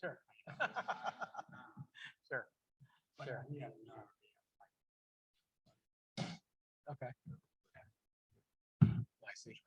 Sure. Sure. Sure. Okay. I see.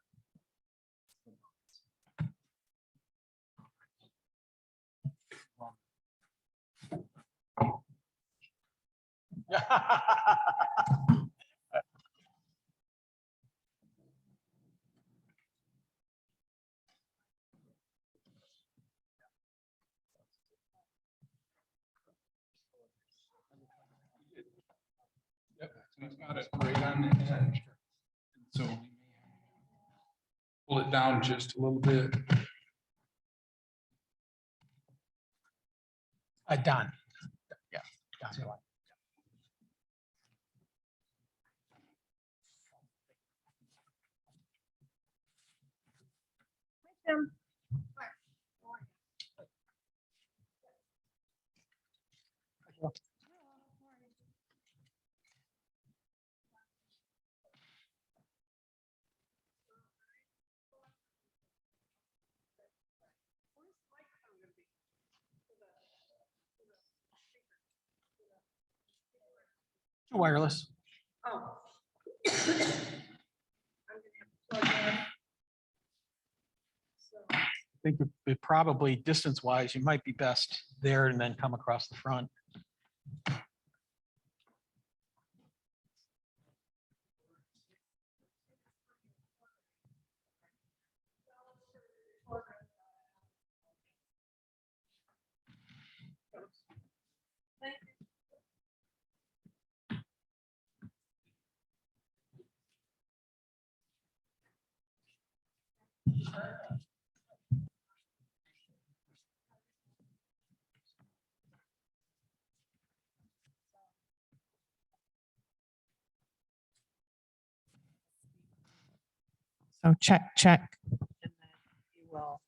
Yep, so he's got it right on the edge. So pull it down just a little bit. Done. Yeah. Done. Tim. 2 wireless. Oh. I'm gonna have to plug in. So, I think it probably distance wise, you might be best there and then come across the front. thank you. So check, check. And then you will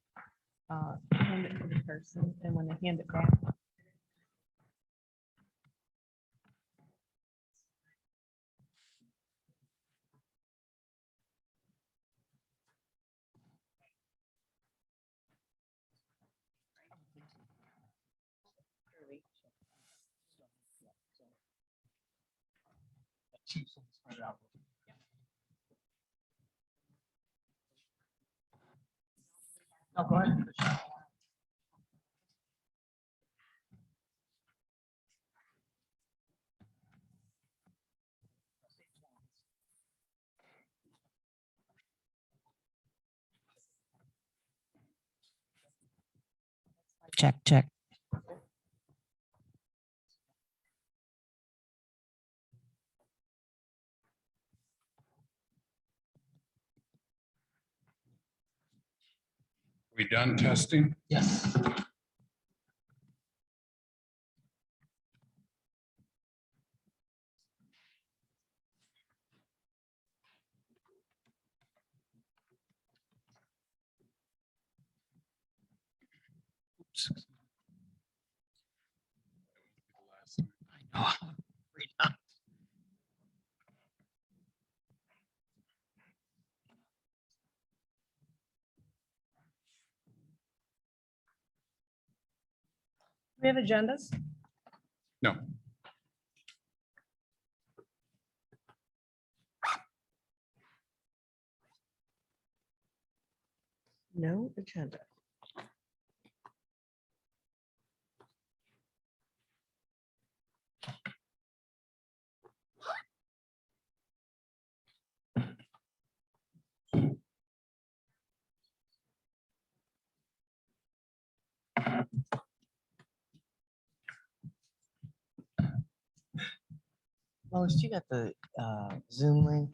hand it to the person, and when they hand it back. No, go ahead. Check, check. We done testing? Yes. Oops. I know. Read up. We have agendas? No. No agenda. Lois, you got the Zoom link?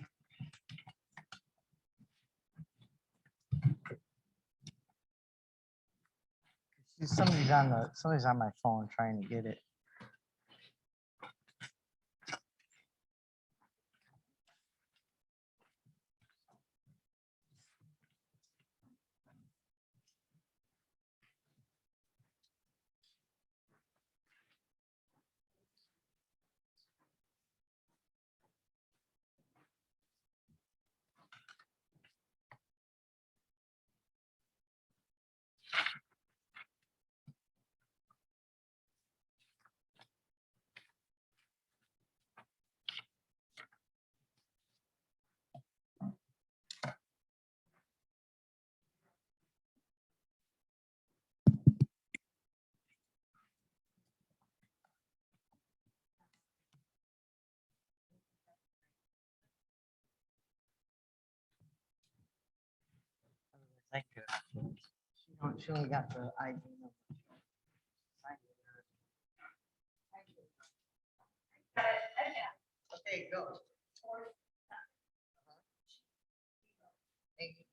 Somebody's on my phone trying to get it. Thank you. She only got the ID number. Okay, go. Thank you.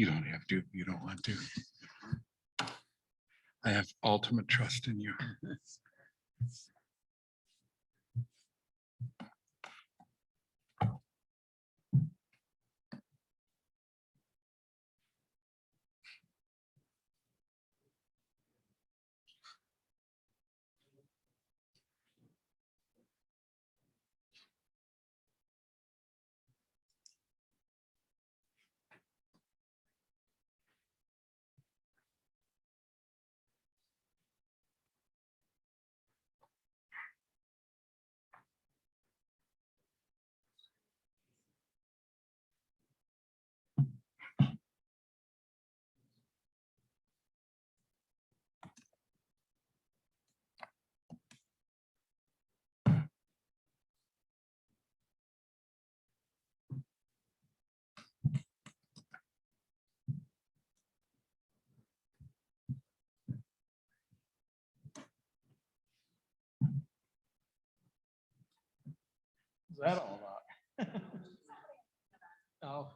You don't have to, you don't want to. I have ultimate trust in you. Is that all about? Oh.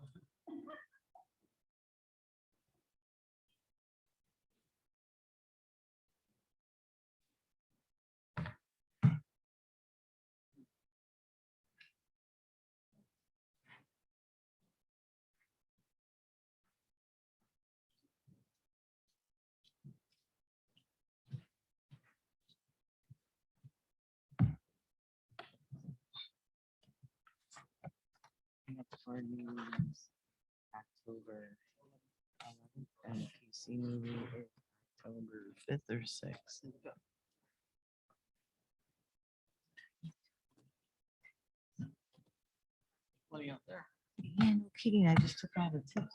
For meetings, October 11th, and PC meeting is October 5th or 6th. Plenty out there. Yeah, no kidding. I just took all the tips.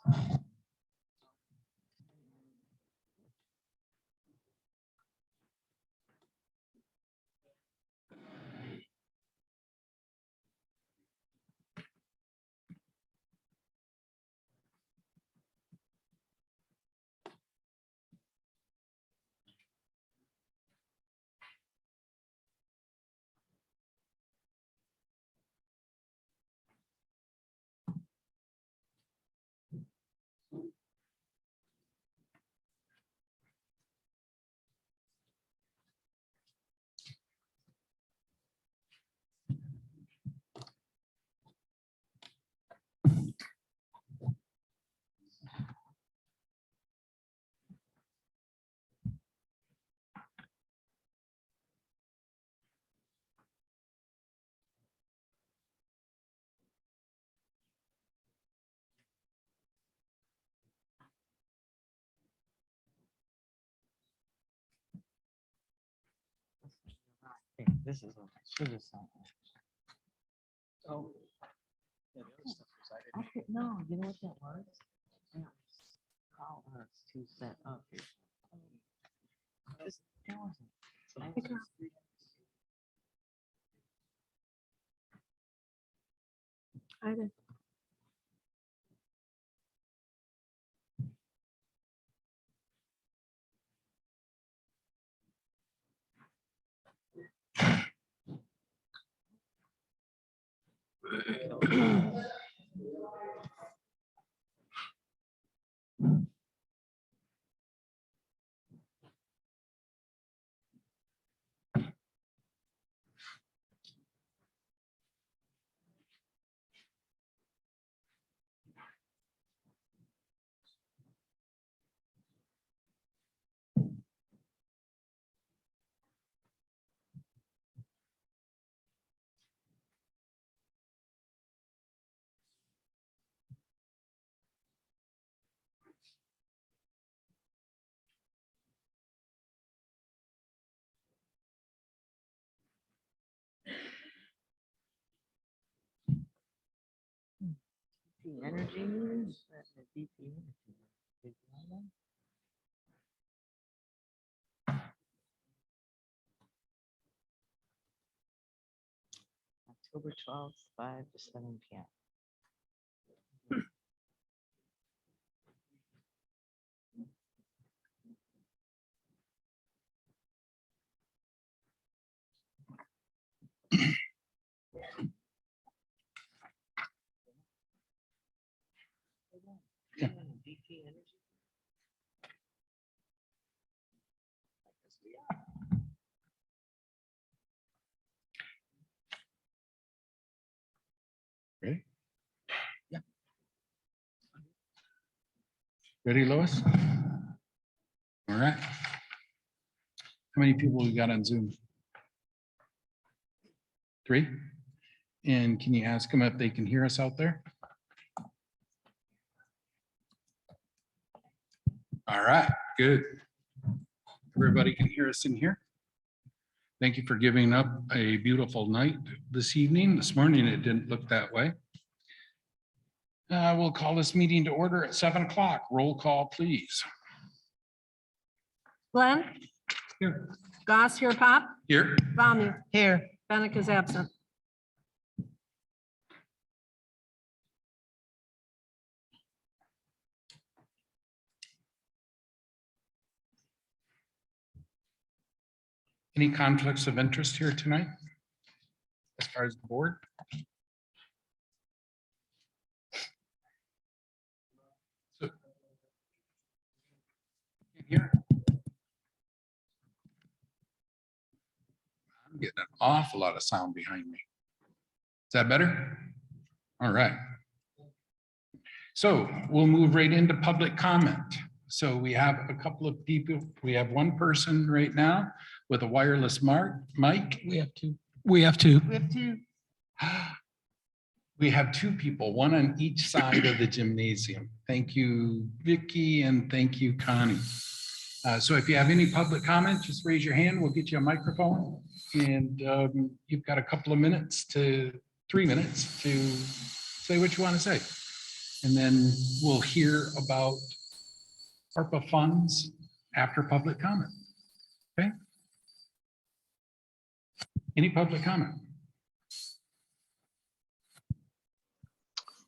This is what I should have sent. Oh. Yeah, the other stuff was I I didn't. could, no, you know what that was? That was how us to set up here. That wasn't. I was- I did. DP Energy news. That's the DP Energy. Did you know that? October 12th, 5 to 7 p.m. Yeah. DP Energy. Ready? Yeah. Ready, Lois? All right. How many people we got on Zoom? 3? And can you ask them if they can hear us out there? All right, good. Everybody can hear us in here? Thank you for giving up a beautiful night this evening. This morning, it didn't look that way. We'll call this meeting to order at 7 o'clock. Roll call, please. Glenn, Here. Goss, here, Pop, Here. Valmir, Here. Bennett is absent. Any conflicts of interest here tonight? As far as the board? So- Here. I'm getting an awful lot of sound behind me. Is that better? All right. So we'll move right into public comment. So we have a couple of people. We have one person right now with a wireless mic. We have two. We have two. We have two. We have 2 people, one on each side of the gymnasium. Thank you, Vicky, and thank you, Connie. So if you have any public comment, just raise your hand. We'll get you a microphone. And you've got a couple of minutes to 3 minutes to say what you want to say. And then we'll hear about ARPA funds after public comment. Okay? Any public comment?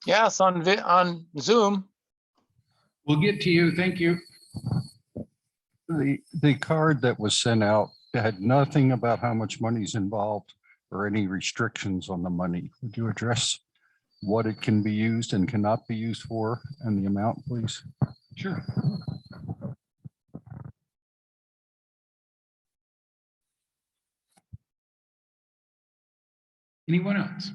Yes, on Zoom. We'll get to you. Thank you. The card that was sent out had nothing about how much money's involved or any restrictions on the money. Would you address what it can be used and cannot be used for and the amount, please? Sure. Anyone else?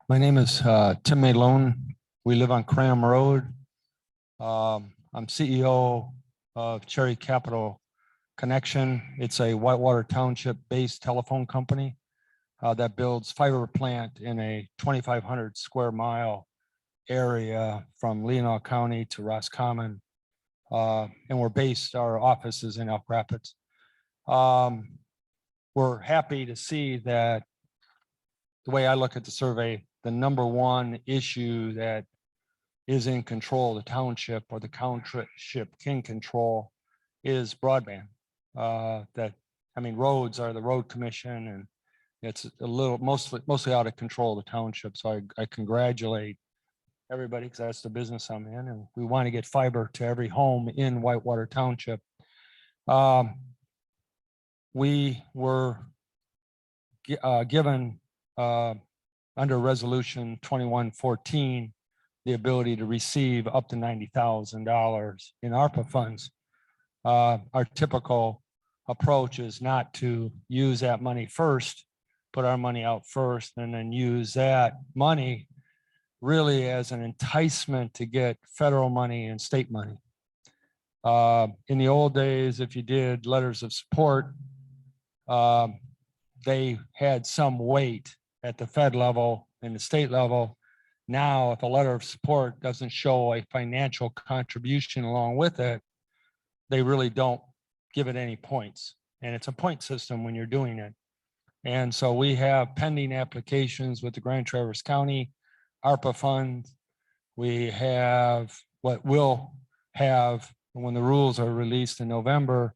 My name is Tim Malone. We live on Cram Road. I'm CEO of Cherry Capital Connection. It's a Whitewater Township based telephone company that builds fiber plant in a 2,500 square mile area from Leelanau County to Roscommon. And we're based, our office is in Elk Rapids. We're happy to see that the way I look at the survey, the number one issue that is in control of the township or the township can control is broadband. Roads are the road commission and it's a little, mostly out of control of the township. So I congratulate everybody because that's the business I'm in and we want to get fiber to every home in Whitewater Township. We were given under resolution 2114, the ability to receive up to $90,000 in ARPA funds. Our typical approach is not to use that money first, put our money out first, and then use that money really as an enticement to get federal money and state money. In the old days, if you did letters of support, they had some weight at the Fed level and the state level. Now, if a letter of support doesn't show a financial contribution along with it, they really don't give it any points. And it's a point system when you're doing it. And so we have pending applications with the Grand Traverse County ARPA funds. We have what will have, when the rules are released in November,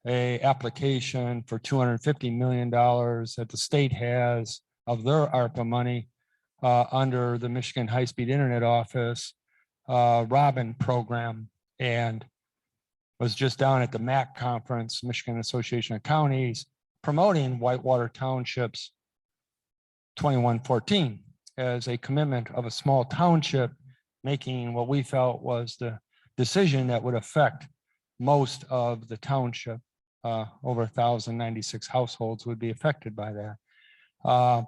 a application for $250 million that the state has of their ARPA money under the Michigan High-Speed Internet Office Robin program, and was just down at the MAC conference, Michigan Association of Counties, promoting Whitewater Township's 2114 as a commitment of a small township making what we felt was the decision that would affect most of the township. Over 1,096 households would be affected by that.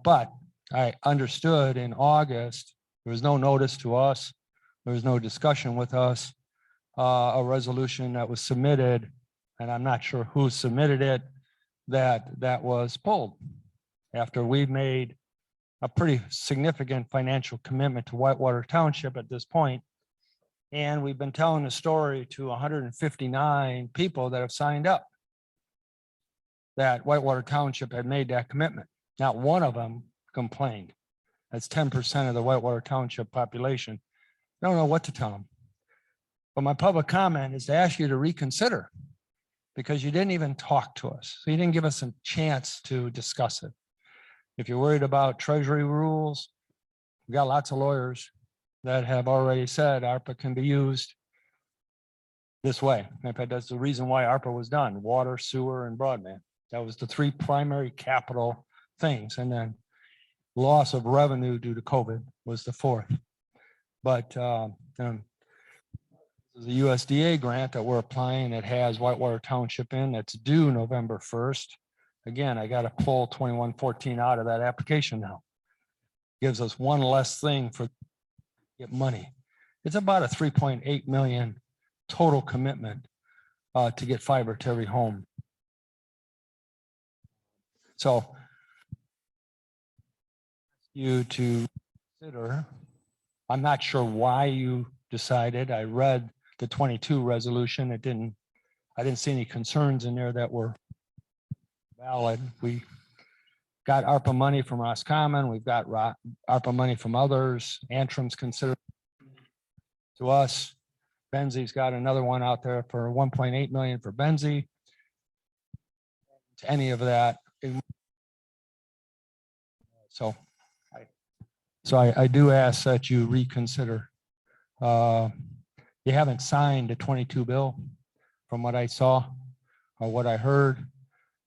But I understood in August, there was no notice to us. There was no discussion with us. A resolution that was submitted, and I'm not sure who submitted it, that was pulled after we made a pretty significant financial commitment to Whitewater Township at this point. And we've been telling the story to 159 people that have signed up that Whitewater Township had made that commitment. Not one of them complained. That's 10% of the Whitewater Township population. I don't know what to tell them. But my public comment is to ask you to reconsider because you didn't even talk to us. So you didn't give us a chance to discuss it. If you're worried about Treasury rules, we got lots of lawyers that have already said ARPA can be used this way. In fact, that's the reason why ARPA was done: water, sewer, and broadband. That was the three primary capital things. And then loss of revenue due to COVID was the fourth. But there's a USDA grant that we're applying that has Whitewater Township in that's due November 1st. Again, I got to pull 2114 out of that application now. Gives us one less thing for get money. It's about a 3.8 million total commitment to get fiber to every home. So you to consider, I'm not sure why you decided. I read the 22 resolution. I didn't see any concerns in there that were valid. We got ARPA money from Roscommon. We've got ARPA money from others. Antrim's considered to us. Benzie's got another one out there for 1.8 million for Benzie. To any of that. So I do ask that you reconsider. You haven't signed a 22 bill from what I saw or what I heard.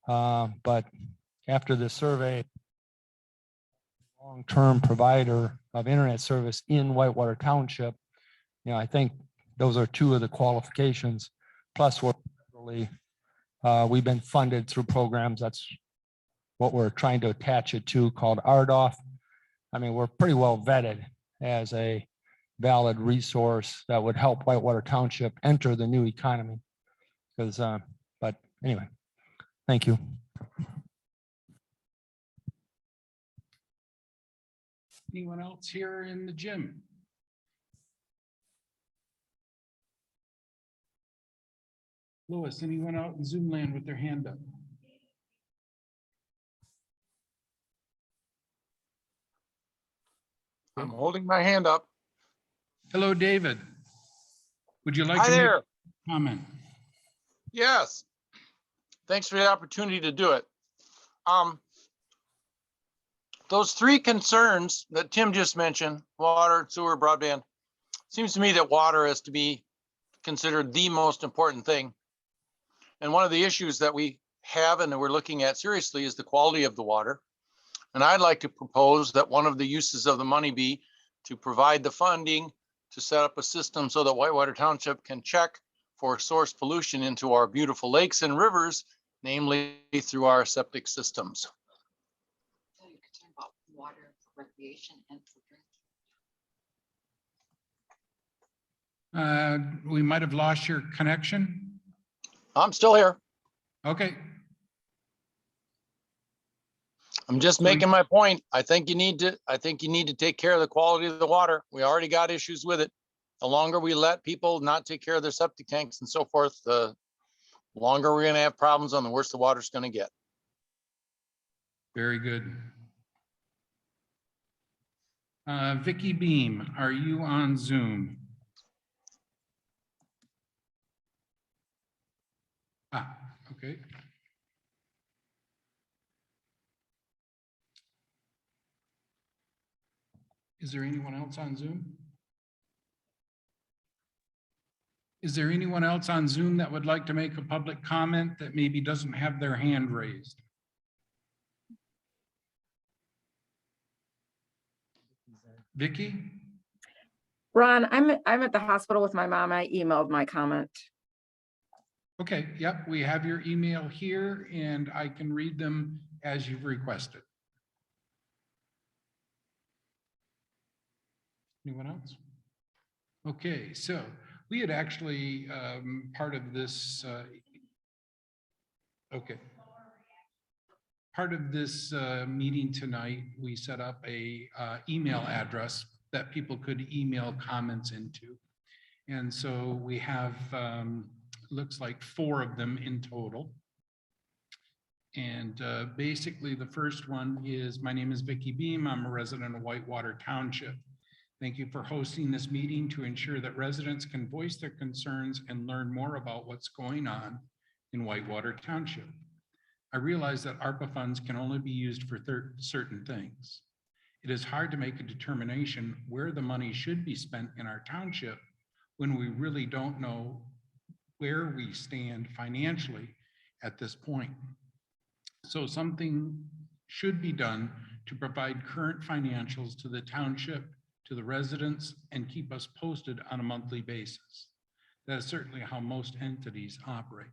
But after the survey, long-term provider of internet service in Whitewater Township, I think those are two of the qualifications. Plus, we've been funded through programs. That's what we're trying to attach it to, called RDOF. I mean, we're pretty well vetted as a valid resource that would help Whitewater Township enter the new economy. But anyway, thank you. Anyone else here in the gym? Louis, anyone out in Zoom land with their hand up? I'm holding my hand up. Hello, David. Would you like Hi to make there. a comment? Yes. Thanks for the opportunity to do it. Those three concerns that Tim just mentioned, water, sewer, broadband, seems to me that water is to be considered the most important thing. And one of the issues that we have and that we're looking at seriously is the quality of the water. And I'd like to propose that one of the uses of the money be to provide the funding to set up a system so that Whitewater Township can check for source pollution into our beautiful lakes and rivers, namely through our septic systems. So you're concerned about water for recreation and for drinking? We might have lost your connection. I'm still here. Okay, I'm just making my point. I think you need to take care of the quality of the water. We already got issues with it. The longer we let people not take care of their septic tanks and so forth, the longer we're going to have problems and the worse the water's going to get. very good. Vicky Beam, are you on Zoom? Okay. Is there anyone else on Zoom? Is there anyone else on Zoom that would like to make a public comment that maybe doesn't have their hand raised? Vicky? Ron, I'm at the hospital with my mom. I emailed my comment. Okay, yep, we have your email here and I can read them as you've requested. Anyone else? Okay, so we had actually, part of this, okay. Part of this meeting tonight, we set up a email address that people could email comments into. And so we have, looks like 4 of them in total. And basically the first one is, my name is Vicky Beam. I'm a resident of Whitewater Township. Thank you for hosting this meeting to ensure that residents can voice their concerns and learn more about what's going on in Whitewater Township. I realize that ARPA funds can only be used for certain things. It is hard to make a determination where the money should be spent in our township when we really don't know where we stand financially at this point. So something should be done to provide current financials to the township, to the residents, and keep us posted on a monthly basis. That is certainly how most entities operate.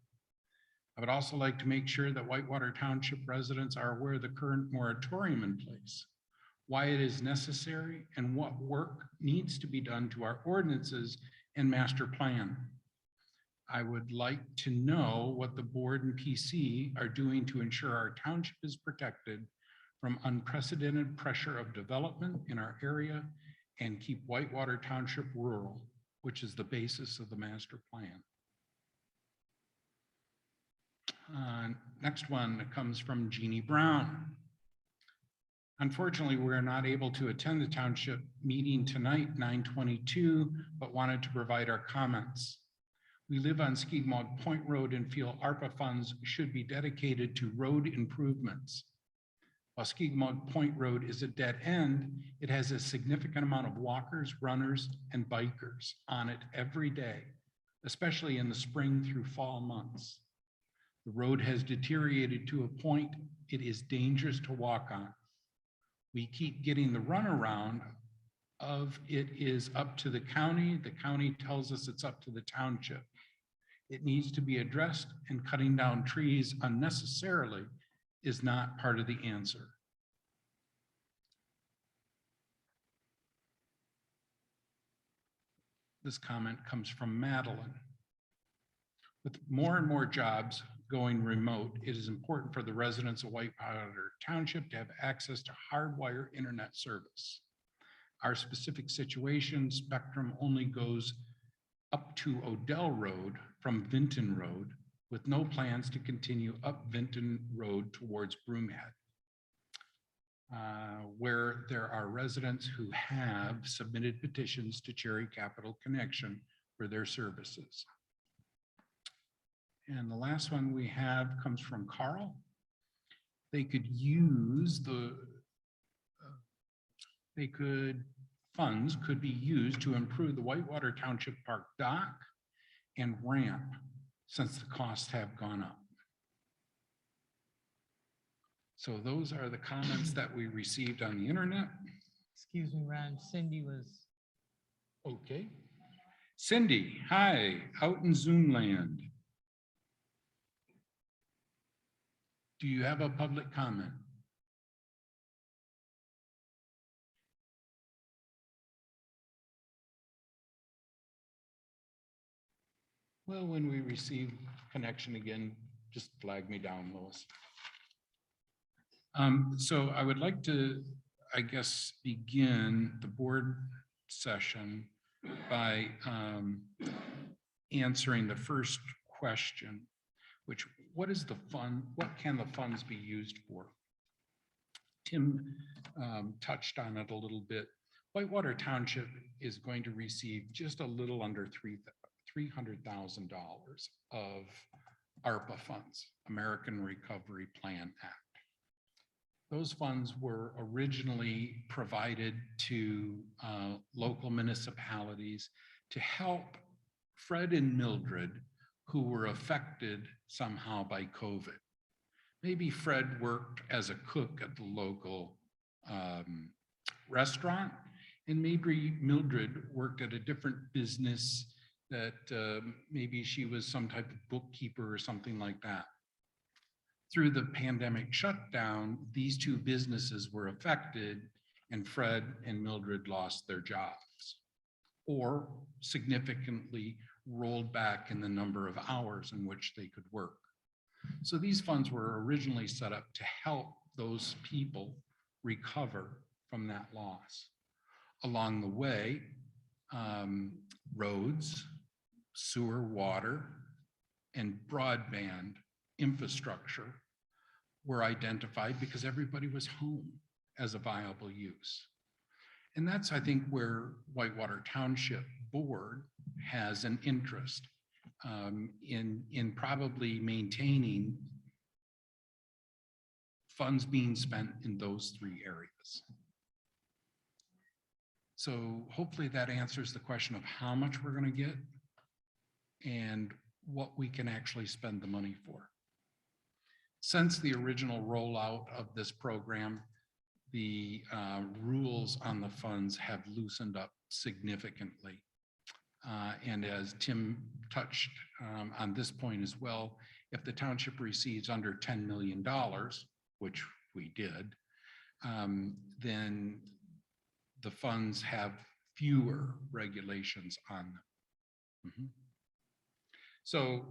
I would also like to make sure that Whitewater Township residents are aware of the current moratorium in place, why it is necessary, and what work needs to be done to our ordinances and master plan. I would like to know what the board and PC are doing to ensure our township is protected from unprecedented pressure of development in our area and keep Whitewater Township rural, which is the basis of the master plan. Next one comes from Jeannie Brown. Unfortunately, we're not able to attend the township meeting tonight, 9/22, but wanted to provide our comments. We live on Skigmog Point Road and feel ARPA funds should be dedicated to road improvements. While Skigmog Point Road is a dead end, it has a significant amount of walkers, runners, and bikers on it every day, especially in the spring through fall months. The road has deteriorated to a point it is dangerous to walk on. We keep getting the runaround of it is up to the county. The county tells us it's up to the township. It needs to be addressed, and cutting down trees unnecessarily is not part of the answer. This comment comes from Madeline. With more and more jobs going remote, it is important for the residents of Whitewater Township to have access to hardwire internet service. Our specific situation, Spectrum only goes up to Odell Road from Vinton Road, with no plans to continue up Vinton Road towards Broomhead, where there are residents who have submitted petitions to Cherry Capital Connection for their services. And the last one we have comes from Carl. They could use funds could be used to improve the Whitewater Township Park dock and ramp since the costs have gone up. So those are the comments that we received on the internet. Excuse me, Ron, Cindy was. Okay. Cindy, hi, out in Zoom land. Do you have a public comment? Well, when we receive connection again, just flag me down, Lois. So I would like to, I guess, begin the board session by answering the first question, which, what is the fund? What can the funds be used for? Tim touched on it a little bit. Whitewater Township is going to receive just a little under $300,000 of ARPA funds, American Recovery Plan Act. Those funds were originally provided to local municipalities to help Fred and Mildred, who were affected somehow by COVID. Maybe Fred worked as a cook at the local restaurant, And maybe Mildred worked at a different business that maybe she was some type of bookkeeper or something like that. Through the pandemic shutdown, these two businesses were affected and Fred and Mildred lost their jobs or significantly rolled back in the number of hours in which they could work. So these funds were originally set up to help those people recover from that loss. Along the way, roads, sewer, water, and broadband infrastructure were identified because everybody was home as a viable use. And that's, I think, where Whitewater Township Board has an interest in probably maintaining funds being spent in those three areas. So hopefully that answers the question of how much we're going to get and what we can actually spend the money for. Since the original rollout of this program, the rules on the funds have loosened up significantly. And as Tim touched on this point as well, if the township receives under $10 million, which we did, then the funds have fewer regulations on them. Mhm. So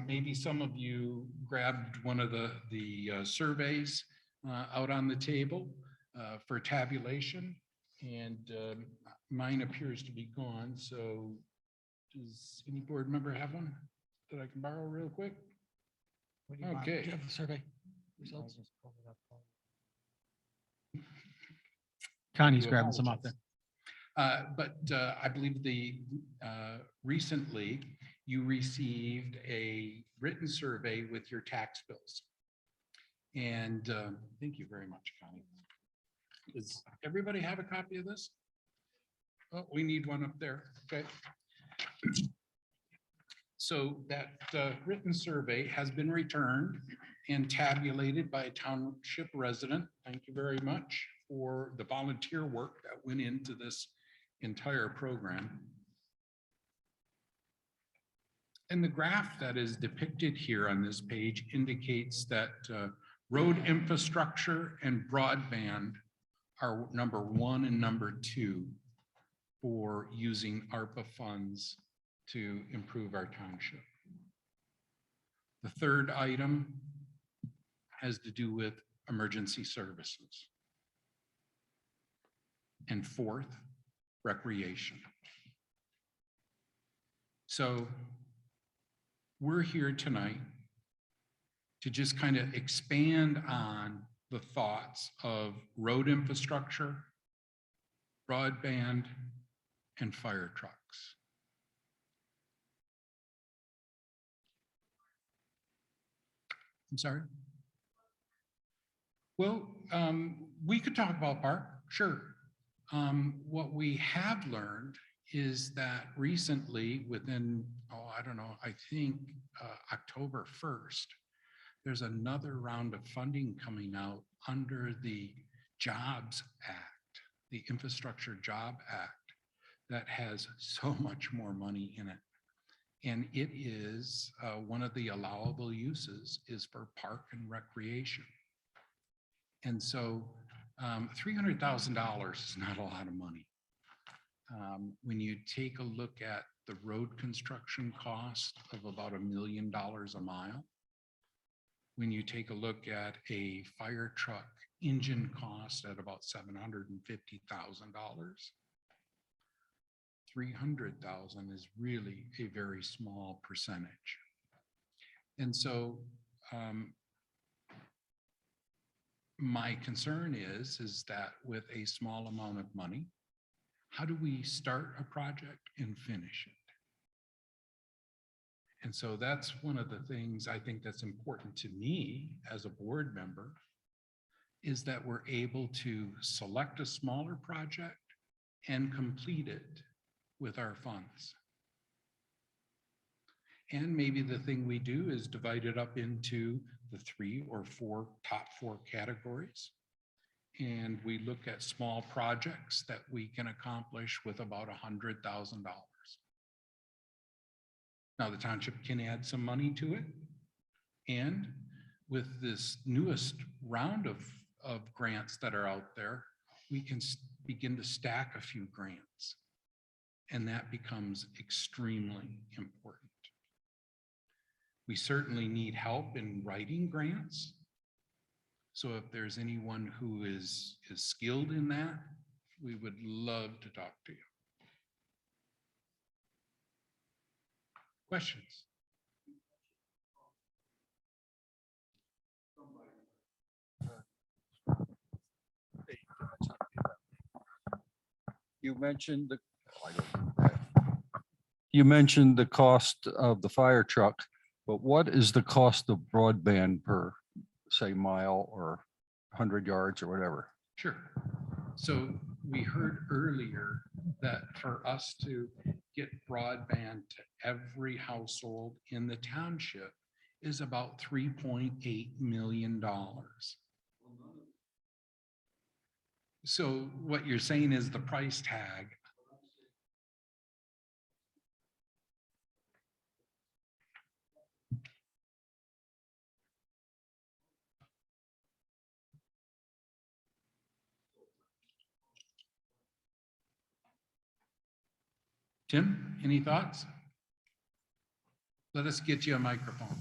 maybe some of you grabbed one of the surveys out on the table for tabulation, and mine appears to be gone. So does any board member have one that I can borrow real quick? What do you want? Okay. Do you have the survey I results? just pulled it up. Connie's do grabbing some up apologize. there. But I believe recently you received a written survey with your tax bills. And thank you very much, Connie. Does everybody have a copy of this? Oh, we need one up there. Okay. So that written survey has been returned and tabulated by a township resident. Thank you very much for the volunteer work that went into this entire program. And the graph that is depicted here on this page indicates that road infrastructure and broadband are number 1 and number 2 for using ARPA funds to improve our township. The third item has to do with emergency services. And fourth, recreation. So we're here tonight to just kind of expand on the thoughts of road infrastructure, broadband, and fire trucks. I'm sorry? Well, we could talk about park, sure. What we have learned is that recently within, I don't know, I think October 1st, there's another round of funding coming out under the Jobs Act, the Infrastructure Job Act, that has so much more money in it. And it is one of the allowable uses is for park and recreation. And so $300,000 is not a lot of money. When you take a look at the road construction cost of about $1 million a mile, when you take a look at a fire truck engine cost at about $750,000, 300,000 is really a very small percentage. And so my concern is that with a small amount of money, how do we start a project and finish it? And so that's one of the things I think that's important to me as a board member, is that we're able to select a smaller project and complete it with our funds. And maybe the thing we do is divide it up into the 3 or 4 top 4 categories. and we look at small projects that we can accomplish with about $100,000. Now, the township can add some money to it. And with this newest round of grants that are out there, we can begin to stack a few grants. And that becomes extremely important. We certainly need help in writing grants. So if there's anyone who is skilled in that, we would love to talk to you. Questions? You mentioned the cost of the fire truck, but what is the cost of broadband per, say, mile or 100 yards or whatever? Sure. So we heard earlier that for us to get broadband to every household in the township is about $3.8 million. So what you're saying is the price tag. Tim, any thoughts? Let us get you a microphone.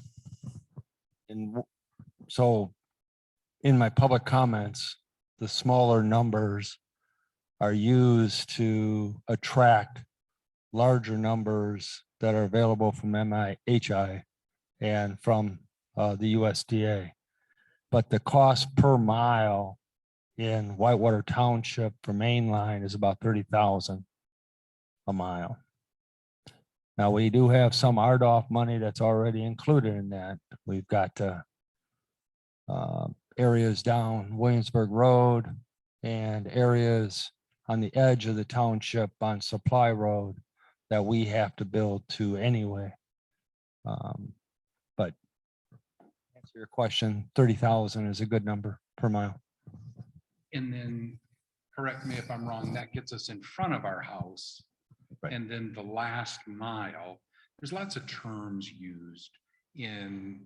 And so in my public comments, the smaller numbers are used to attract larger numbers that are available from MIHI and from the USDA. But the cost per mile in Whitewater Township for mainline is about 30,000 a mile. Now, we do have some RDOF money that's already included in that. We've got areas down Williamsburg Road and areas on the edge of the township on Supply Road that we have to build to anyway. But to answer your question, 30,000 is a good number per mile. And then, correct me if I'm wrong, that gets us in front of our house. Right. And then the last mile, there's lots of terms used in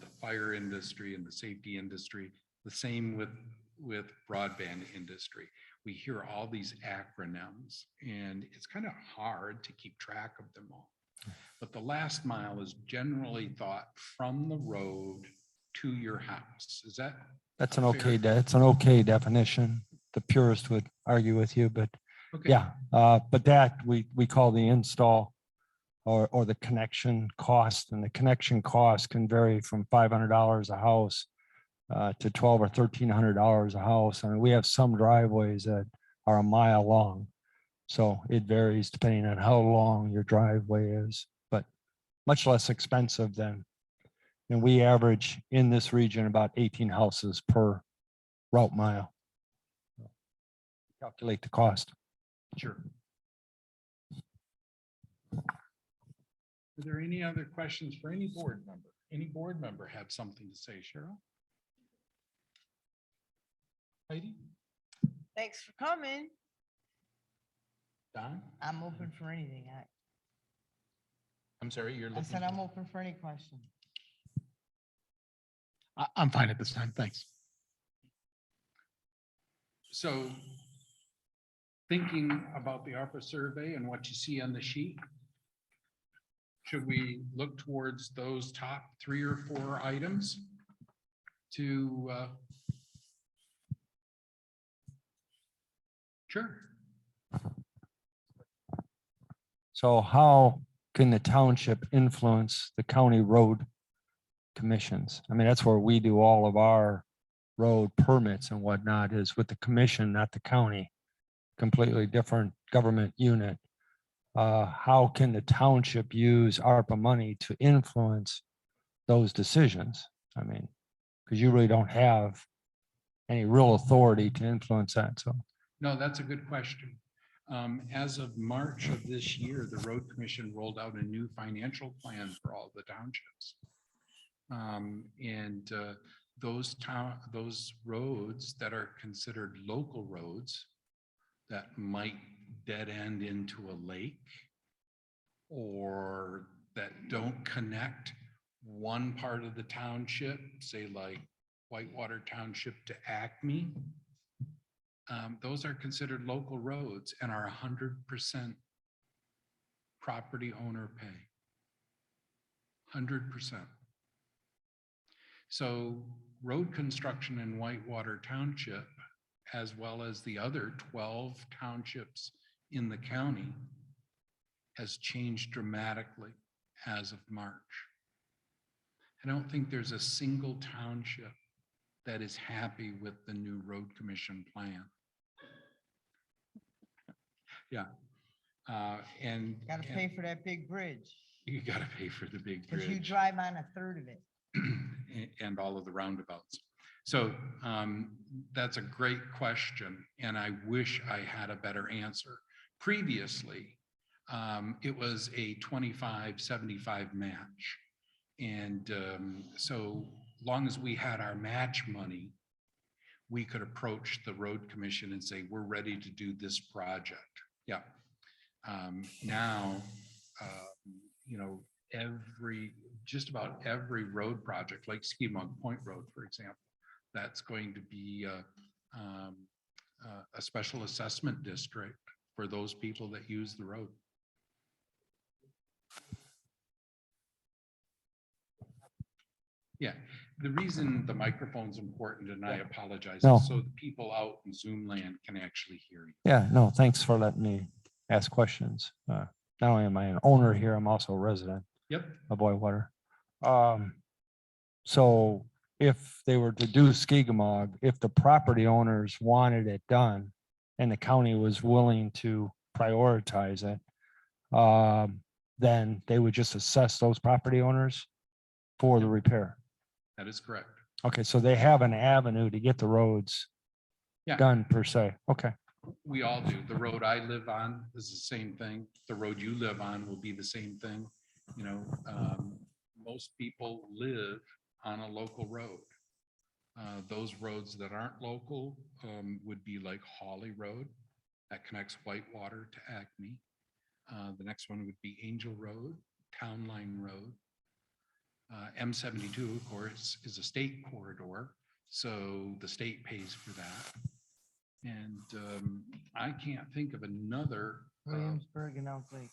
the fire industry and the safety industry, the same with broadband industry. We hear all these acronyms and it's kind of hard to keep track of them all. But the last mile is generally thought from the road to your house. Is that? That's an fair? that's an okay definition. The purist would argue with you, but Okay. yeah, but that we call the install or the connection cost, and the connection cost can vary from $500 a house to $1,200 or $1,300 a house. I mean, we have some driveways that are a mile long, so it varies depending on how long your driveway is, but much less expensive than. And we average in this region about 18 houses per route mile. Calculate the cost. Sure. Are there any other questions for any board member? Any board member have something to say, Cheryl? Heidi? Thanks for coming. Don? I'm open for anything. I'm sorry, you're I looking. said I'm open for any question. I'm fine at this time. Thanks. So thinking about the ARPA survey and what you see on the sheet, should we look towards those top 3 or 4 items to sure. So how can the township influence the county road commissions? I mean, that's where we do all of our road permits and whatnot, is with the commission, not the county. Completely different government unit. How can the township use ARPA money to influence those decisions? I mean, because you really don't have any real authority to influence that. So No, that's a good question. As of March of this year, the road commission rolled out a new financial plan for all the townships. And those roads that are considered local roads that might dead end into a lake or that don't connect one part of the township, say like Whitewater Township to Acme, those are considered local roads and are 100% property owner pay. 100%. So road construction in Whitewater Township, as well as the other 12 townships in the county, has changed dramatically as of March. I don't think there's a single township that is happy with the new road commission plan. Yeah. And Gotta pay for that big bridge, you gotta pay for the big because you bridge drive on a third of it. and all of the roundabouts. So that's a great question, and I wish I had a better answer. Previously, it was a 25-75 match. And so long as we had our match money, we could approach the road commission and say, we're ready to do this project. Yeah. Now, you know, just about every road project, like Skimog Point Road, for example, that's going to be a special assessment district for those people that use the road. Yeah, the reason the microphone's important, and I apologize, No. is so the people out in Zoom land can actually hear you. Yeah, no, thanks for letting me ask questions. Not only am I an owner here, I'm also a resident Yep. of Whitewater. So if they were to do Skigmog, if the property owners wanted it done and the county was willing to prioritize it, then they would just assess those property owners for the repair. That is correct. Okay, so they have an avenue to get the roads Yeah. done per se. Okay. We all do. The road I live on is the same thing. The road you live on will be the same thing. You know, most people live on a local road. Those roads that aren't local would be like Hawley Road that connects Whitewater to Acme. The next one would be Angel Road, Town Line Road. M72, of course, is a state corridor, so the state pays for that. And I can't think of another. Williamsburg and Elk Lake.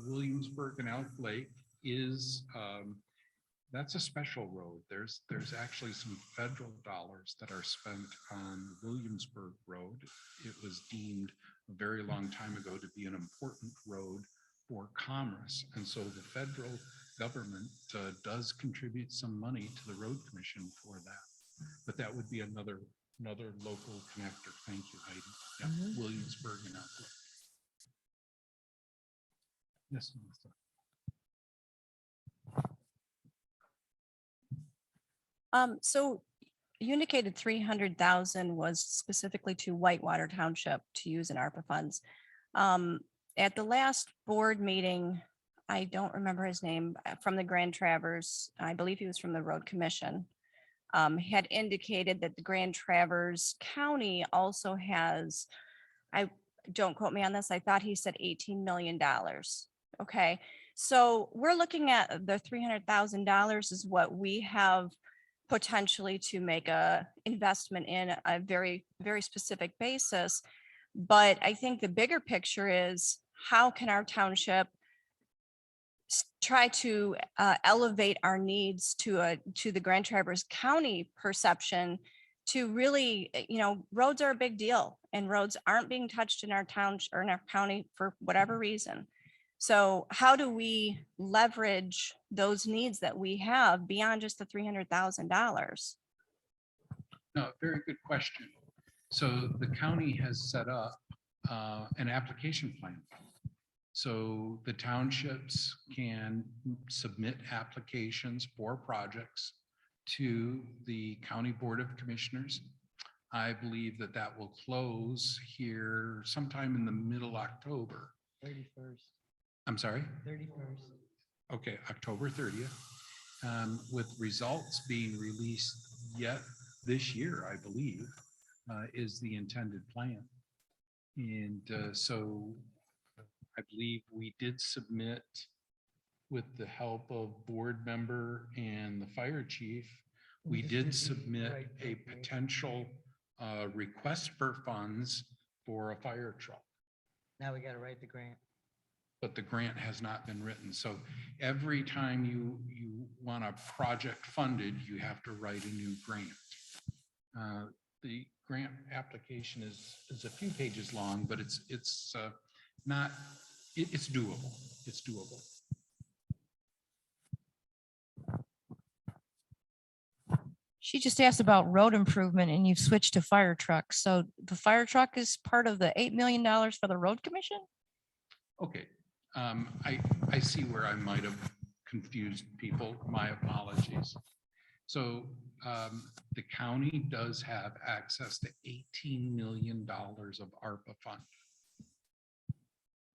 Williamsburg and Elk Lake is, that's a special road. There's actually some federal dollars that are spent on Williamsburg Road. It was deemed a very long time ago to be an important road for commerce. And so the federal government does contribute some money to the road commission for that. But that would be another local connector. Thank you, Heidi. Yeah, Williamsburg and Elk Lake. Yes, Melissa. So you indicated 300,000 was specifically to Whitewater Township to use in ARPA funds. At the last board meeting, I don't remember his name, from the Grand Traverse, I believe he was from the Road Commission, had indicated that the Grand Traverse County also has, don't quote me on this, I thought he said $18 million. Okay, so we're looking at the $300,000 is what we have potentially to make a investment in a very, very specific basis. But I think the bigger picture is how can our township try to elevate our needs to the Grand Traverse County perception to really, you know, roads are a big deal and roads aren't being touched in our town or in our county for whatever reason. So how do we leverage those needs that we have beyond just the $300,000? No, very good question. So the county has set up an application plan. So the townships can submit applications for projects to the County Board of Commissioners. I believe that that will close here sometime in the middle October. 31st. I'm sorry? 31st. Okay, October 30th, with results being released yet this year, I believe, is the intended plan. And so I believe we did submit, with the help of board member and the fire chief, we did submit a potential request for funds for a fire truck, Now we gotta write the grant. but the grant has not been written. So every time you want a project funded, you have to write a new grant. The grant application is a few pages long, but it's not, it's doable. It's doable. She just asked about road improvement and you've switched to fire trucks. So the fire truck is part of the $8 million for the road commission? Okay, I see where I might have confused people. My apologies. So the county does have access to $18 million of ARPA fund.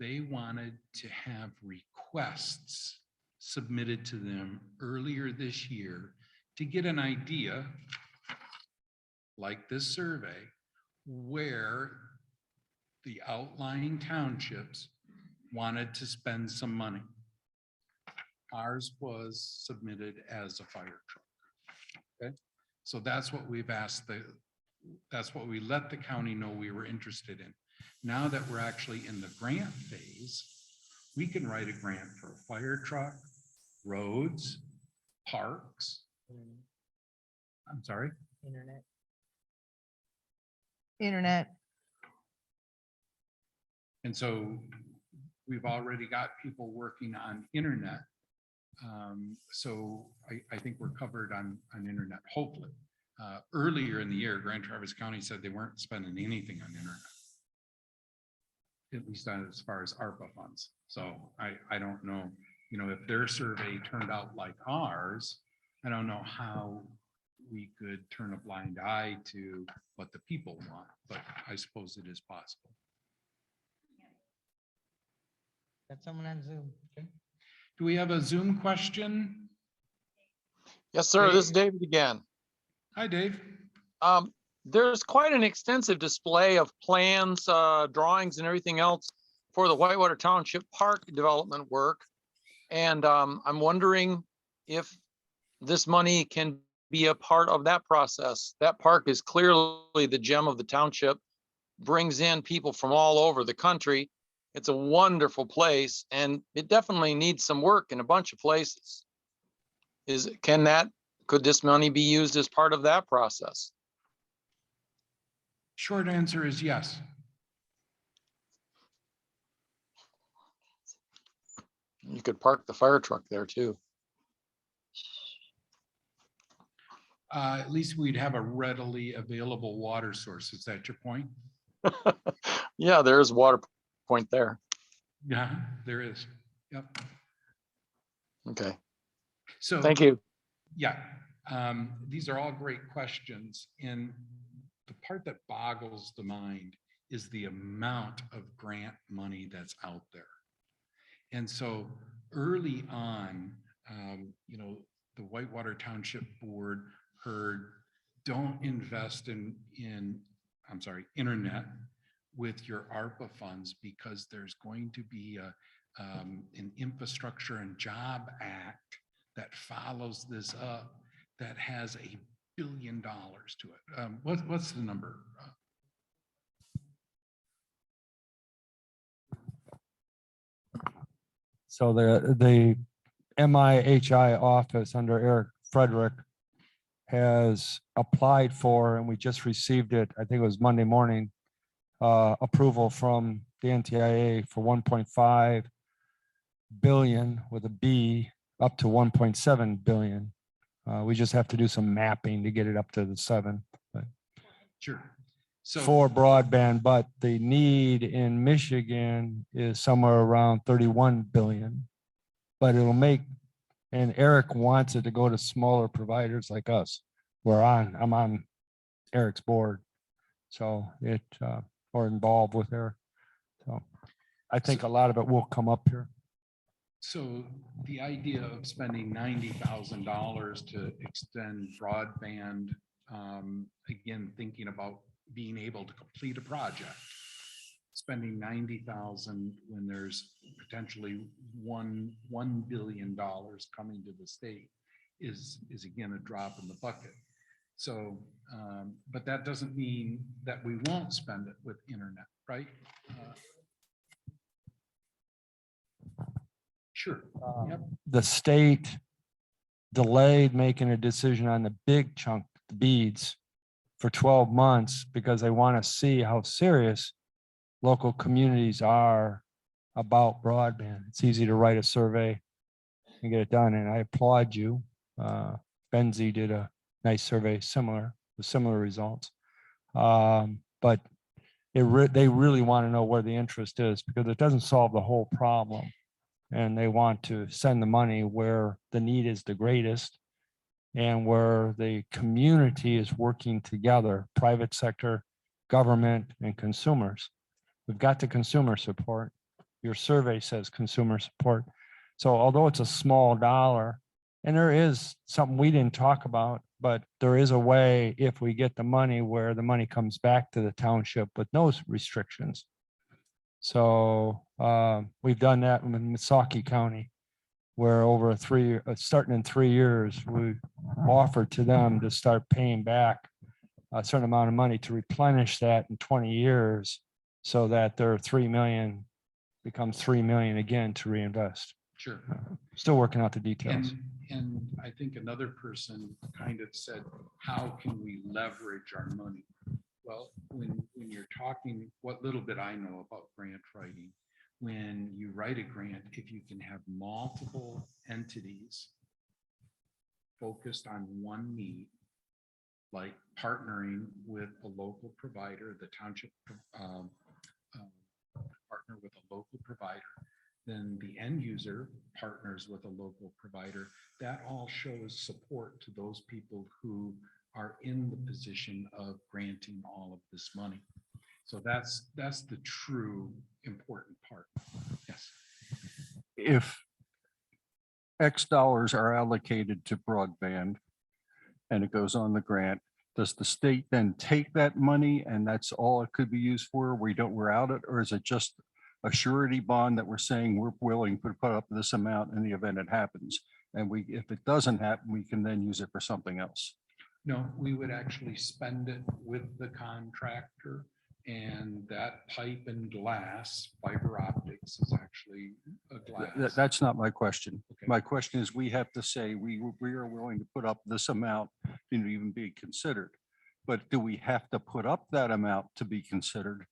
They wanted to have requests submitted to them earlier this year to get an idea, like this survey, where the outlying townships wanted to spend some money. Ours was submitted as a fire truck. Okay, so that's what we've asked that's what we let the county know we were interested in. Now that we're actually in the grant phase, we can write a grant for a fire truck, roads, parks. I'm sorry. Internet. Internet. And so we've already got people working on internet. So I think we're covered on internet, hopefully. Earlier in the year, Grand Traverse County said they weren't spending anything on internet, at least as far as ARPA funds. So I don't know, if their survey turned out like ours, I don't know how we could turn a blind eye to what the people want, but I suppose it is possible. Got someone on Zoom. Do we have a Zoom question? Yes, sir. This is David again. Hi, Dave. There's quite an extensive display of plans, drawings and everything else for the Whitewater Township Park development work. And I'm wondering if this money can be a part of that process. That park is clearly the gem of the township, brings in people from all over the country. It's a wonderful place and it definitely needs some work in a bunch of places. Could this money be used as part of that process? Short answer is yes. You could park the fire truck there too. At least we'd have a readily available water source. Is that your point? Yeah, there's a water point there. Yeah, there is. Yep. Okay, So thank you. yeah, these are all great questions. And the part that boggles the mind is the amount of grant money that's out there. And so early on, the Whitewater Township Board heard, don't invest in internet with your ARPA funds because there's going to be an Infrastructure and Job Act that follows this up that has $1 billion to it. What's the number? So the MIHI office under Eric Frederick has applied for, and we just received it, I think it was Monday morning, approval from the NTIA for 1.5 billion with a B up to 1.7 billion. We just have to do some mapping to get it up to the 7. Sure. So For broadband, but the need in Michigan is somewhere around 31 billion. But it'll make, and Eric wants it to go to smaller providers like us. I'm on Eric's board. So or involved with Eric. So I think a lot of it will come up here. So the idea of spending $90,000 to extend broadband, again, thinking about being able to complete a project, spending 90,000 when there's potentially $1 billion coming to the state is again a drop in the bucket. So, but that doesn't mean that we won't spend it with internet, right? Sure. Yep. The state delayed making a decision on the big chunk, the beads, for 12 months because they want to see how serious local communities are about broadband. It's easy to write a survey and get it done, and I applaud you. Benzie did a nice survey with similar results. But they really want to know where the interest is because it doesn't solve the whole problem. And they want to send the money where the need is the greatest and where the community is working together, private sector, government, and consumers. We've got the consumer support. Your survey says consumer support. So although it's a small dollar, and there is something we didn't talk about, but there is a way if we get the money where the money comes back to the township with no restrictions. So we've done that in Missaukee County, where over starting in 3 years, we offered to them to start paying back a certain amount of money to replenish that in 20 years so that their 3 million becomes 3 million again to reinvest. Sure. Still working out the details. And I think another person kind of said, how can we leverage our money? Well, when you're talking, what little bit I know about grant writing, when you write a grant, if you can have multiple entities focused on one need, like partnering with a local provider, the township partner with a local provider, then the end user partners with a local provider. That all shows support to those people who are in the position of granting all of this money. So that's the true important part. Yes. If X dollars are allocated to broadband and it goes on the grant, does the state then take that money and that's all it could be used for? We're out it, or is it just a surety bond that we're saying we're willing to put up this amount in the event it happens? And if it doesn't happen, we can then use it for something else. No, we would actually spend it with the contractor, and that pipe and glass, fiber optics is actually a glass. That's not my question. Okay. My question is, we have to say we are willing to put up this amount to even be considered. But do we have to put up that amount to be considered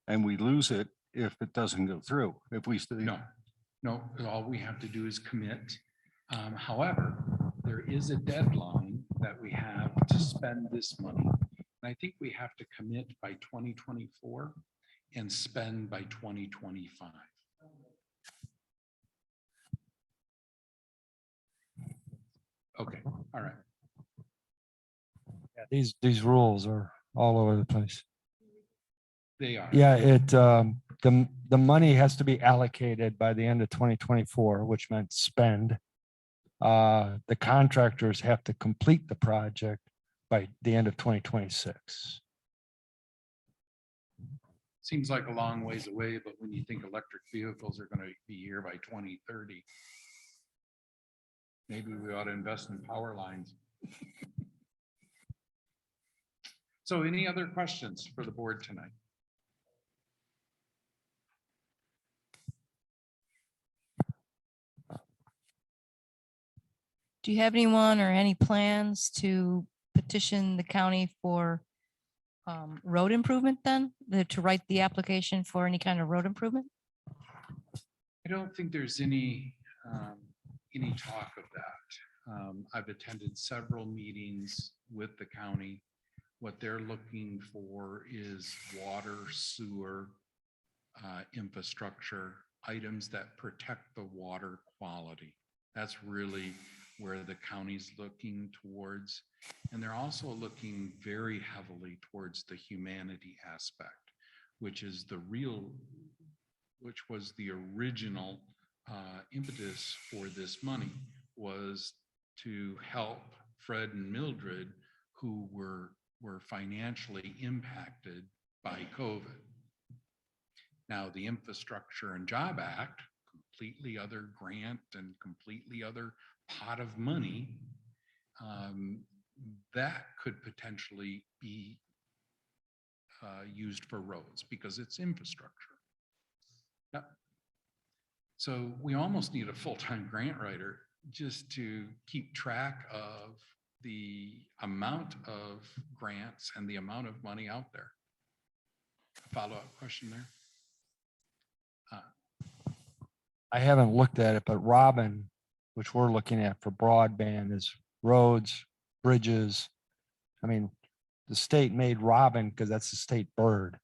and we lose it if it doesn't go through? If we still. No, all we have to do is commit. However, there is a deadline that we have to spend this money. And I think we have to commit by 2024 and spend by 2025. Okay, all right. Yeah, these rules are all over the place. They are. Yeah, the money has to be allocated by the end of 2024, which meant spend. The contractors have to complete the project by the end of 2026. Seems like a long ways away, but when you think electric vehicles are going to be here by 2030, maybe we ought to invest in power lines. So any other questions for the board tonight? Do you have anyone or any plans to petition the county for road improvement then, to write the application for any kind of road improvement? I don't think there's any talk of that. I've attended several meetings with the county. What they're looking for is water, sewer, infrastructure, items that protect the water quality. That's really where the county's looking towards. And they're also looking very heavily towards the humanity aspect, which was the original impetus for this money was to help Fred and Mildred, who were financially impacted by COVID. Now, the Infrastructure and Job Act, completely other grant and completely other pot of money, that could potentially be used for roads because it's infrastructure. Yep. So we almost need a full-time grant writer just to keep track of the amount of grants and the amount of money out there. Follow-up question there? I haven't looked at it, but Robin, which we're looking at for broadband, is roads, bridges. I mean, the state made Robin because that's the state bird.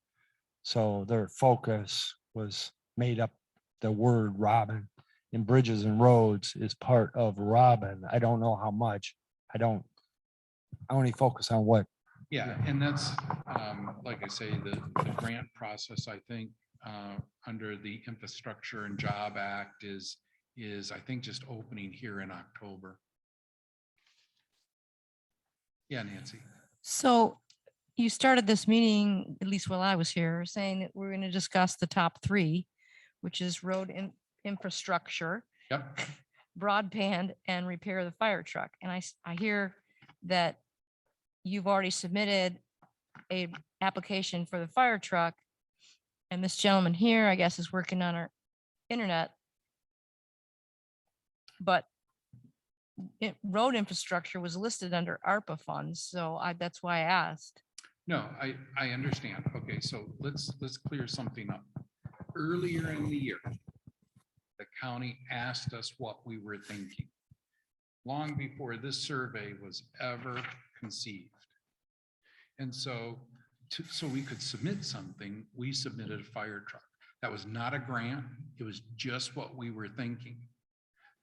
So their focus was made up the word Robin, and bridges and roads is part of Robin. I don't know how much. I only focus on what. Yeah, and that's, like I say, the grant process, I think, under the Infrastructure and Job Act is I think just opening here in October. Yeah, Nancy. So you started this meeting, at least while I was here, saying that we're going to discuss the top three, which is infrastructure, Yep. broadband, and repair of the fire truck. And I hear that you've already submitted a application for the fire truck. And this gentleman here, I guess, is working on our internet. But road infrastructure was listed under ARPA funds. So that's why I asked. No, I understand. Okay, so let's clear something up. Earlier in the year, the county asked us what we were thinking, long before this survey was ever conceived. And so we could submit something, we submitted a fire truck. That was not a grant. It was just what we were thinking.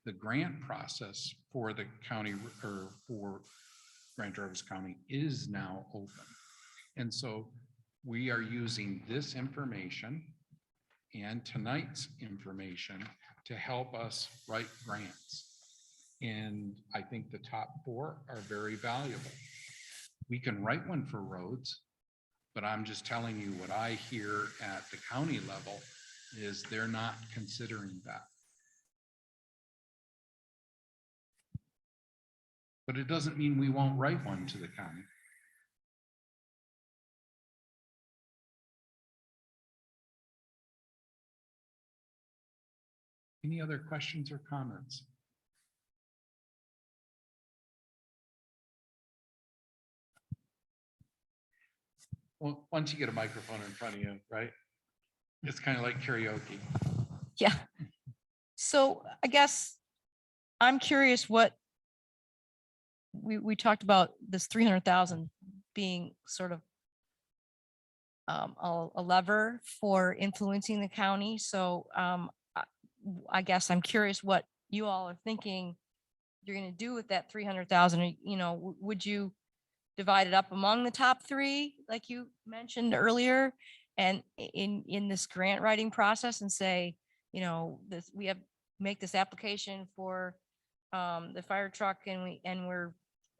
The grant process for the county or for Grand Traverse County is now open. And so we are using this information and tonight's information to help us write grants. And I think the top four are very valuable. We can write one for roads, but I'm just telling you what I hear at the county level is they're not considering that. But it doesn't mean we won't write one to the county. Any other questions or comments? Well, once you get a microphone in front of you, right? It's kind of like karaoke. Yeah. So I guess I'm curious what we talked about this 300,000 being sort of a lever for influencing the county. So I guess I'm curious what you all are thinking you're going to do with that 300,000. You know, would you divide it up among the top three, like you mentioned earlier, and in this grant writing process, and say, you know, we have make this application for the fire truck, and we're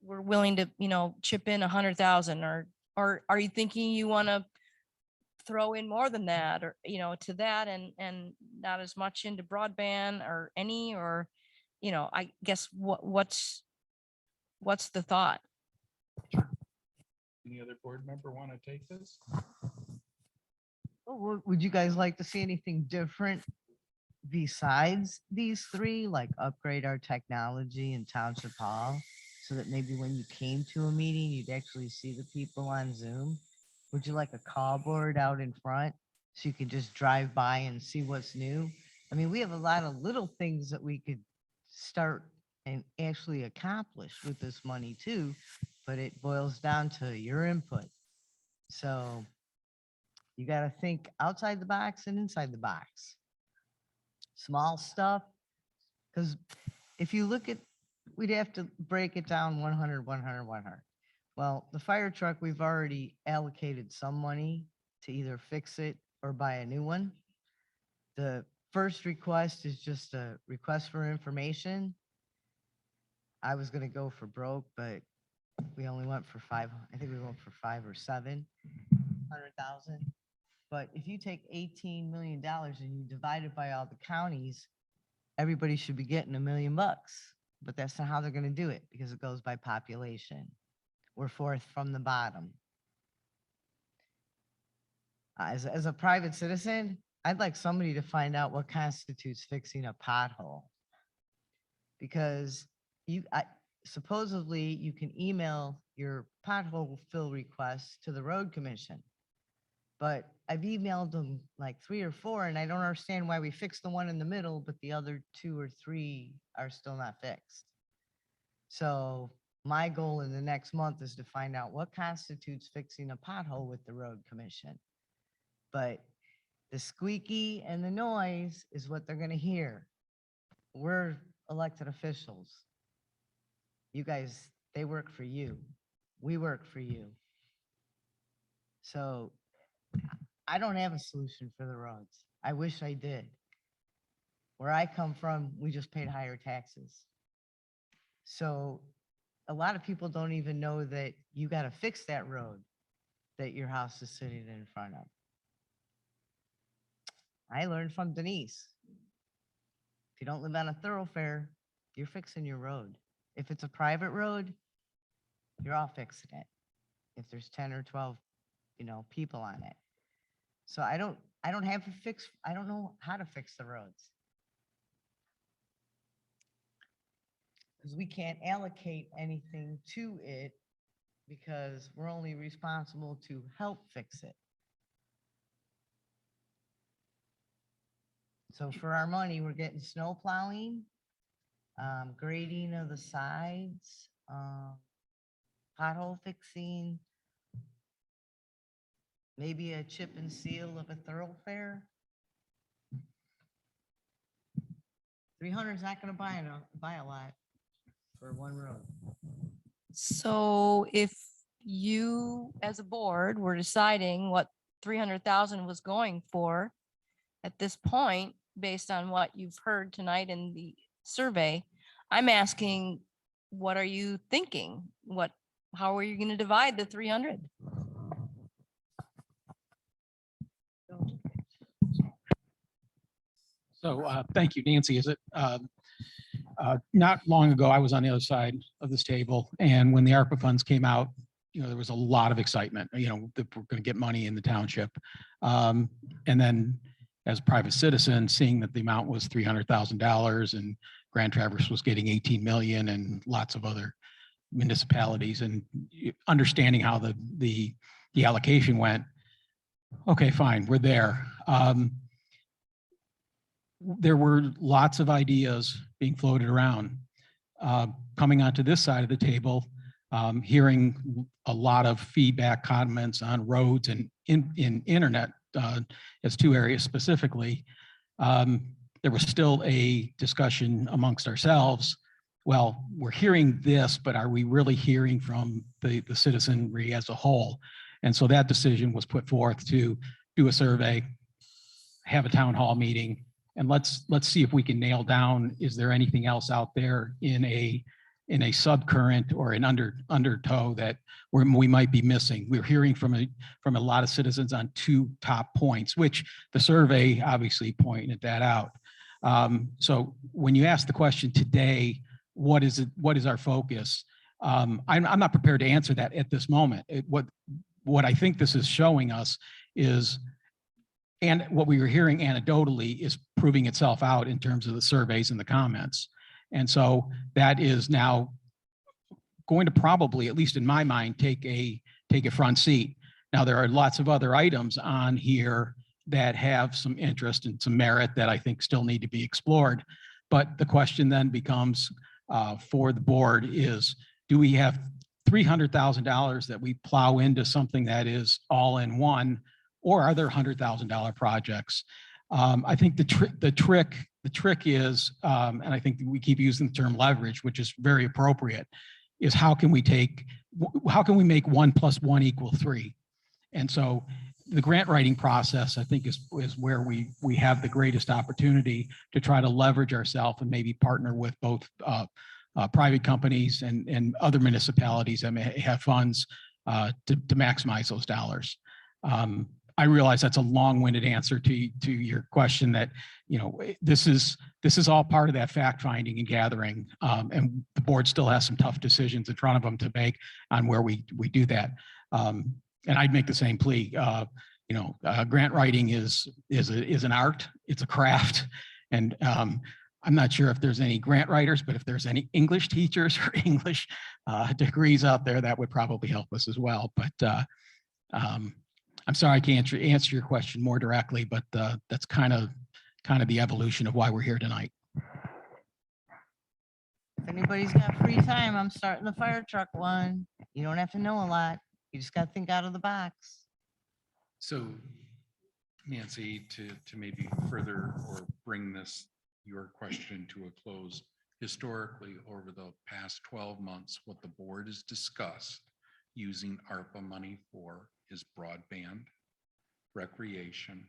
willing to, you know, chip in 100,000, or are you thinking you want to throw in more than that, or, you know, to that, and not as much into broadband or any, or, you know, I guess what's the thought? Any other board member want to take this? Would you guys like to see anything different besides these three, like upgrade our technology in Township Hall, so that maybe when you came to a meeting, you'd actually see the people on Zoom? Would you like a call board out in front so you could just drive by and see what's new? I mean, we have a lot of little things that we could start and actually accomplish with this money too, but it boils down to your input. So you got to think outside the box and inside the box. Small stuff, because if you look at, we'd have to break it down 100, 100, 100. Well, the fire truck, we've already allocated some money to either fix it or buy a new one. The first request is just a request for information. I was gonna go for broke, but we only went for five, I think we went for 5 or 700,000. But if you take $18 million and you divide it by all the counties, everybody should be getting $1 million. But that's not how they're gonna do it because it goes by population. We're fourth from the bottom. As a private citizen, I'd like somebody to find out what constitutes fixing a pothole. Because supposedly you can email your pothole fill requests to the road commission. But I've emailed them like 3 or 4 and I don't understand why we fixed the one in the middle, but the other 2 or 3 are still not fixed. So my goal in the next month is to find out what constitutes fixing a pothole with the road commission. But the squeaky and the noise is what they're gonna hear. We're elected officials. You guys, they work for you. We work for you. So I don't have a solution for the roads. I wish I did. Where I come from, we just paid higher taxes. So a lot of people don't even know that you got to fix that road that your house is sitting in front of. I learned from Denise. If you don't live on a thoroughfare, you're fixing your road. If it's a private road, you're all fixing it. If there's 10 or 12, people on it. So I don't have a fix. I don't know how to fix the roads. Because we can't allocate anything to it because we're only responsible to help fix it. So for our money, we're getting snow plowing, grading of the sides, pothole fixing, maybe a chip and seal of a thoroughfare. 300 is not going to buy a lot for one road. So if you, as a board, were deciding what 300,000 was going for at this point, based on what you've heard tonight in the survey, I'm asking, what are you thinking? How are you going to divide the 300? So thank you, Nancy. Is it not long ago, I was on the other side of this table, and when the ARPA funds came out, there was a lot of excitement, that we're going to get money in the township. And then as a private citizen, seeing that the amount was $300,000 and Grand Traverse was getting 18 million and lots of other municipalities, and understanding how the allocation went, okay, fine, we're there. There were lots of ideas being floated around. Coming onto this side of the table, hearing a lot of feedback, comments on roads and in internet as 2 areas specifically. There was still a discussion amongst ourselves. Well, we're hearing this, but are we really hearing from the citizenry as a whole? And so that decision was put forth to do a survey, have a town hall meeting, and let's see if we can nail down, is there anything else out there in a subcurrent or an undertow that we might be missing? We're hearing from a lot of citizens on 2 top points, which the survey obviously pointed that out. So when you ask the question today, what is our focus? I'm not prepared to answer that at this moment. What I think this is showing us is, and what we were hearing anecdotally is proving itself out in terms of the surveys and the comments. And so that is now going to probably, at least in my mind, take a front seat. Now, there are lots of other items on here that have some interest and some merit that I think still need to be explored. But the question then becomes for the board is, do we have $300,000 that we plow into something that is all in one, or are there $100,000 projects? I think the trick is, and I think we keep using the term leverage, which is very appropriate, is how can we make 1 + 1 = 3? And so the grant writing process, I think, is where we have the greatest opportunity to try to leverage ourselves and maybe partner with both private companies and other municipalities that may have funds to maximize those dollars. I realize that's a long-winded answer to your question that, you know, this is all part of that fact finding and gathering. And the board still has some tough decisions in front of them to make on where we do that. And I'd make the same plea. You know, grant writing is an art, it's a craft. And I'm not sure if there's any grant writers, but if there's any English teachers or English degrees out there, that would probably help us as well. But I'm sorry I can't answer your question more directly, but that's kind of the evolution of why we're here tonight. If anybody's got free time, I'm starting the fire truck one. You don't have to know a lot. You just got to think out of the box. So Nancy, to maybe further or bring your question to a close, historically, over the past 12 months, what the board has discussed using ARPA money for is broadband, recreation,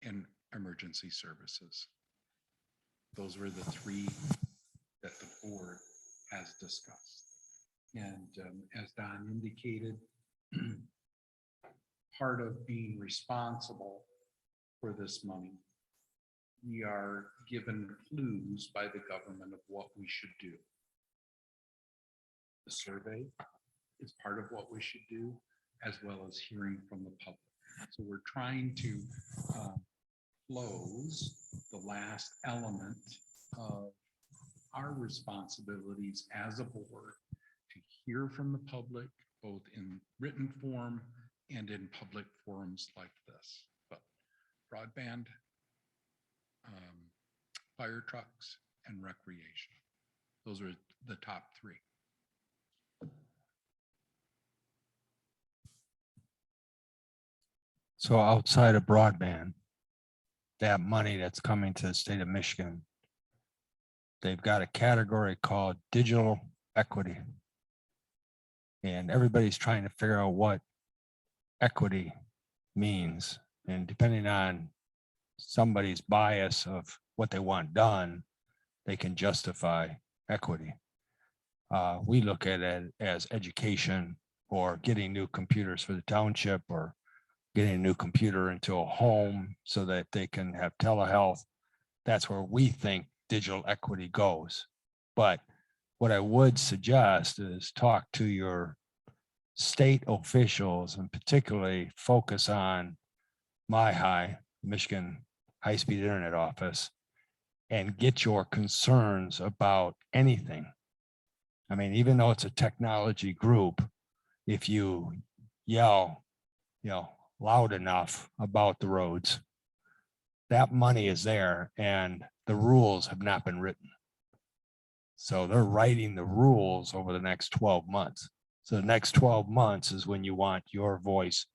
and emergency services. Those were the three that the board has discussed. And as Don indicated, part of being responsible for this money, we are given clues by the government of what we should do. The survey is part of what we should do, as well as hearing from the public. So we're trying to close the last element of our responsibilities as a board to hear from the public, both in written form and in public forums like this. But broadband, fire trucks, and recreation. Those are the top three. So outside of broadband, that money that's coming to the state of Michigan, they've got a category called digital equity. And everybody's trying to figure out what equity means. And depending on somebody's bias of what they want done, they can justify equity. We look at it as education or getting new computers for the township or getting a new computer into a home so that they can have telehealth. That's where we think digital equity goes. But what I would suggest is talk to your state officials and particularly focus on Michigan High-Speed Internet Office, and get your concerns about anything. I mean, even though it's a technology group, if you yell, loud enough about the roads, that money is there and the rules have not been written. So they're writing the rules over the next 12 months. So the next 12 months is when you want your voice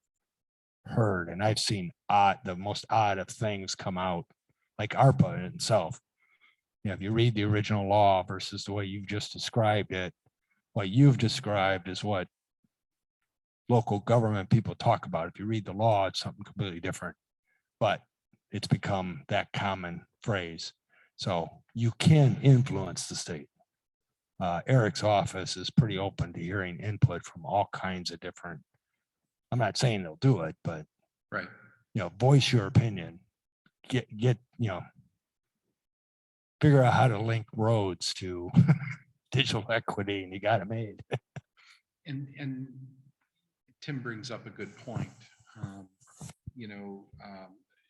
heard. And I've seen the most odd of things come out, like ARPA in itself. If you read the original law versus the way you've just described it, what you've described is what local government people talk about. If you read the law, it's something completely different, but it's become that common phrase. So you can influence the state. Eric's office is pretty open to hearing input from all kinds of different, I'm not saying they'll do it, but right. Voice your opinion, figure out how to link roads to digital equity, and you got it made. And Tim brings up a good point.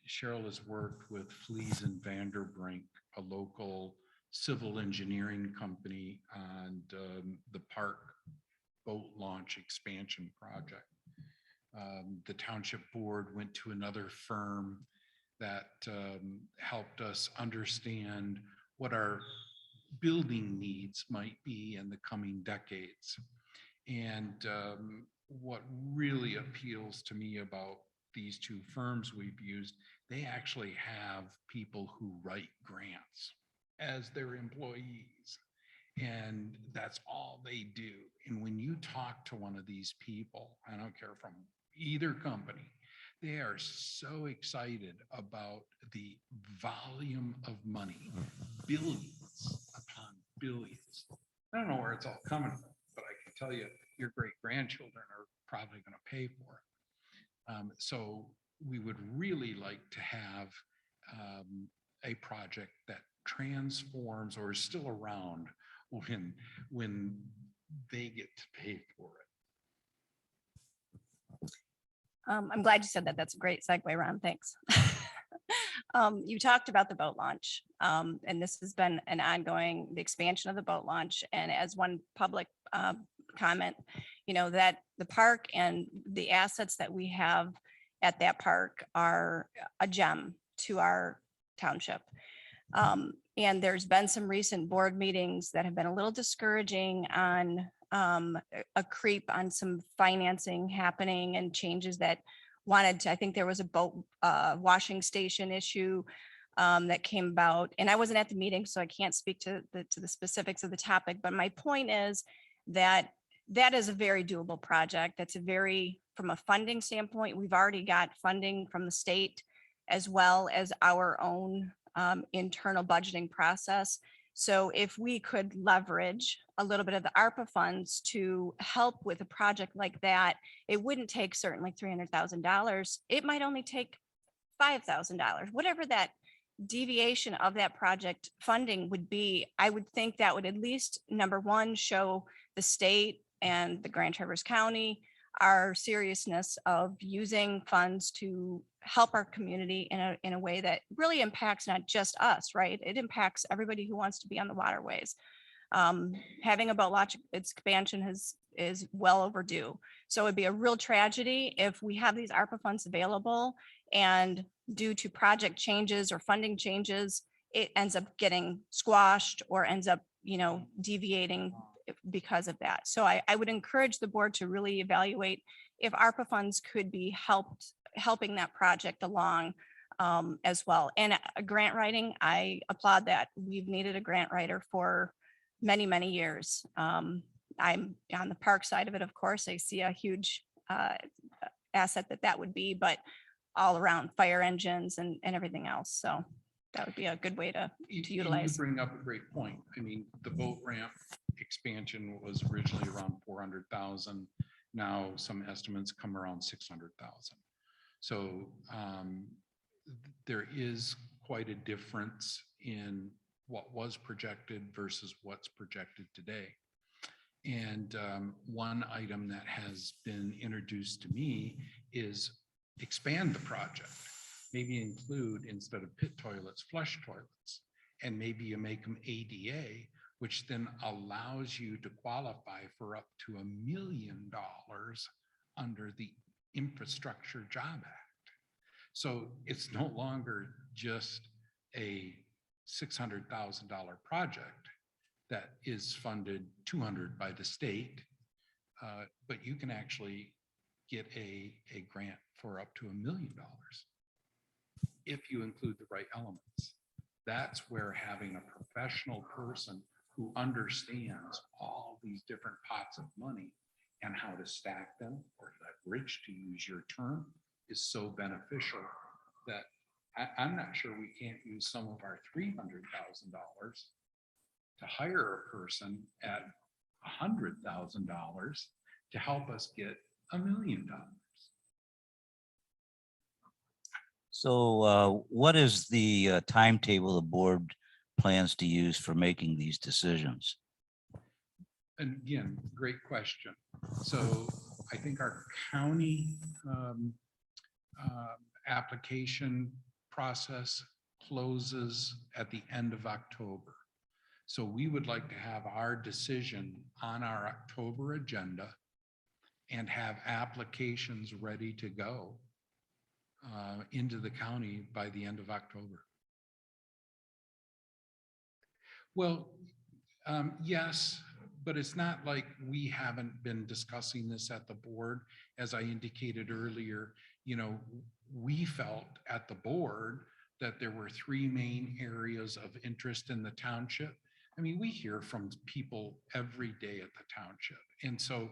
Cheryl has worked with Flees and Vanderbrink, a local civil engineering company, on the park boat launch expansion project. The township board went to another firm that helped us understand what our building needs might be in the coming decades. And what really appeals to me about these two firms we've used, they actually have people who write grants as their employees. And that's all they do. And when you talk to one of these people, I don't care from either company, They are so excited about the volume of money, billions upon billions. I don't know where it's all coming from, but I can tell you, your great grandchildren are probably going to pay for it. So we would really like to have a project that transforms or is still around when they get to pay for it. I'm glad you said that. That's a great segue, Ron. Thanks. You talked about the boat launch, and this has been an ongoing, the expansion of the boat launch. And as one public comment, you know, that the park and the assets that we have at that park are a gem to our township. And there's been some recent board meetings that have been a little discouraging on a creep on some financing happening and changes that wanted to, I think there was a boat washing station issue that came about. And I wasn't at the meeting, so I can't speak to the specifics of the topic. But my point is that that is a very doable project. That's a very, from a funding standpoint, we've already got funding from the state as well as our own internal budgeting process. So if we could leverage a little bit of the ARPA funds to help with a project like that, it wouldn't take certainly $300,000. It might only take $5,000, whatever that deviation of that project funding would be. I would think that would at least, number one, show the state and the Grand Traverse County our seriousness of using funds to help our community in a way that really impacts not just us, right? It impacts everybody who wants to be on the waterways. Having a boat launch expansion is well overdue. So it'd be a real tragedy if we have these ARPA funds available and due to project changes or funding changes, it ends up getting squashed or ends up, you know, deviating because of that. So I would encourage the board to really evaluate if ARPA funds could be helping that project along as well. And grant writing, I applaud that. We've needed a grant writer for many, many years. I'm on the park side of it, of course. I see a huge asset that would be, but all around fire engines and everything else. So that would be a good way to utilize. You bring up a great point. I mean, the boat ramp expansion was originally around 400,000. Now some estimates come around 600,000. So there is quite a difference in what was projected versus what's projected today. And one item that has been introduced to me is expand the project. Maybe include, instead of pit toilets, flush toilets, and maybe you make them ADA, which then allows you to qualify for up to $1 million under the Infrastructure Job Act. So it's no longer just a $600,000 project that is funded $200 by the state, but you can actually get a grant for up to $1 million if you include the right elements. That's where having a professional person who understands all these different pots of money and how to stack them or leverage, to use your term, is so beneficial that I'm not sure we can't use some of our $300,000 to hire a person at $100,000 to help us get $1 million. So what is the timetable the board plans to use for making these decisions? And again, great question. So I think our county application process closes at the end of October. So we would like to have our decision on our October agenda and have applications ready to go into the county by the end of October. Well, yes, but it's not like we haven't been discussing this at the board. As I indicated earlier, you know, we felt at the board that there were three main areas of interest in the township. I mean, we hear from people every day at the township. And so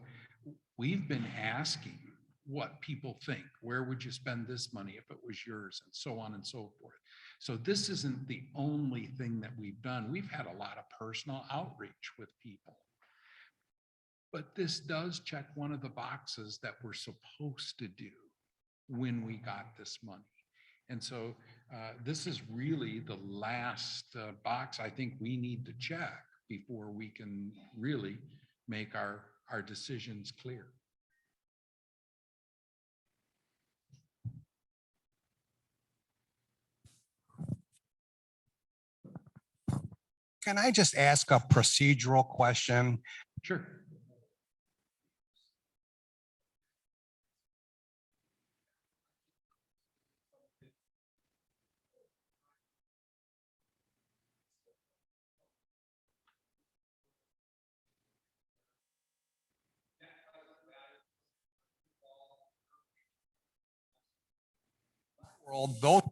we've been asking what people think. Where would you spend this money if it was yours, and so on and so forth. So this isn't the only thing that we've done. We've had a lot of personal outreach with people. But this does check one of the boxes that we're supposed to do when we got this money. And so this is really the last box I think we need to check before we can really make our decisions clear. Can I just ask a procedural question? Sure. Although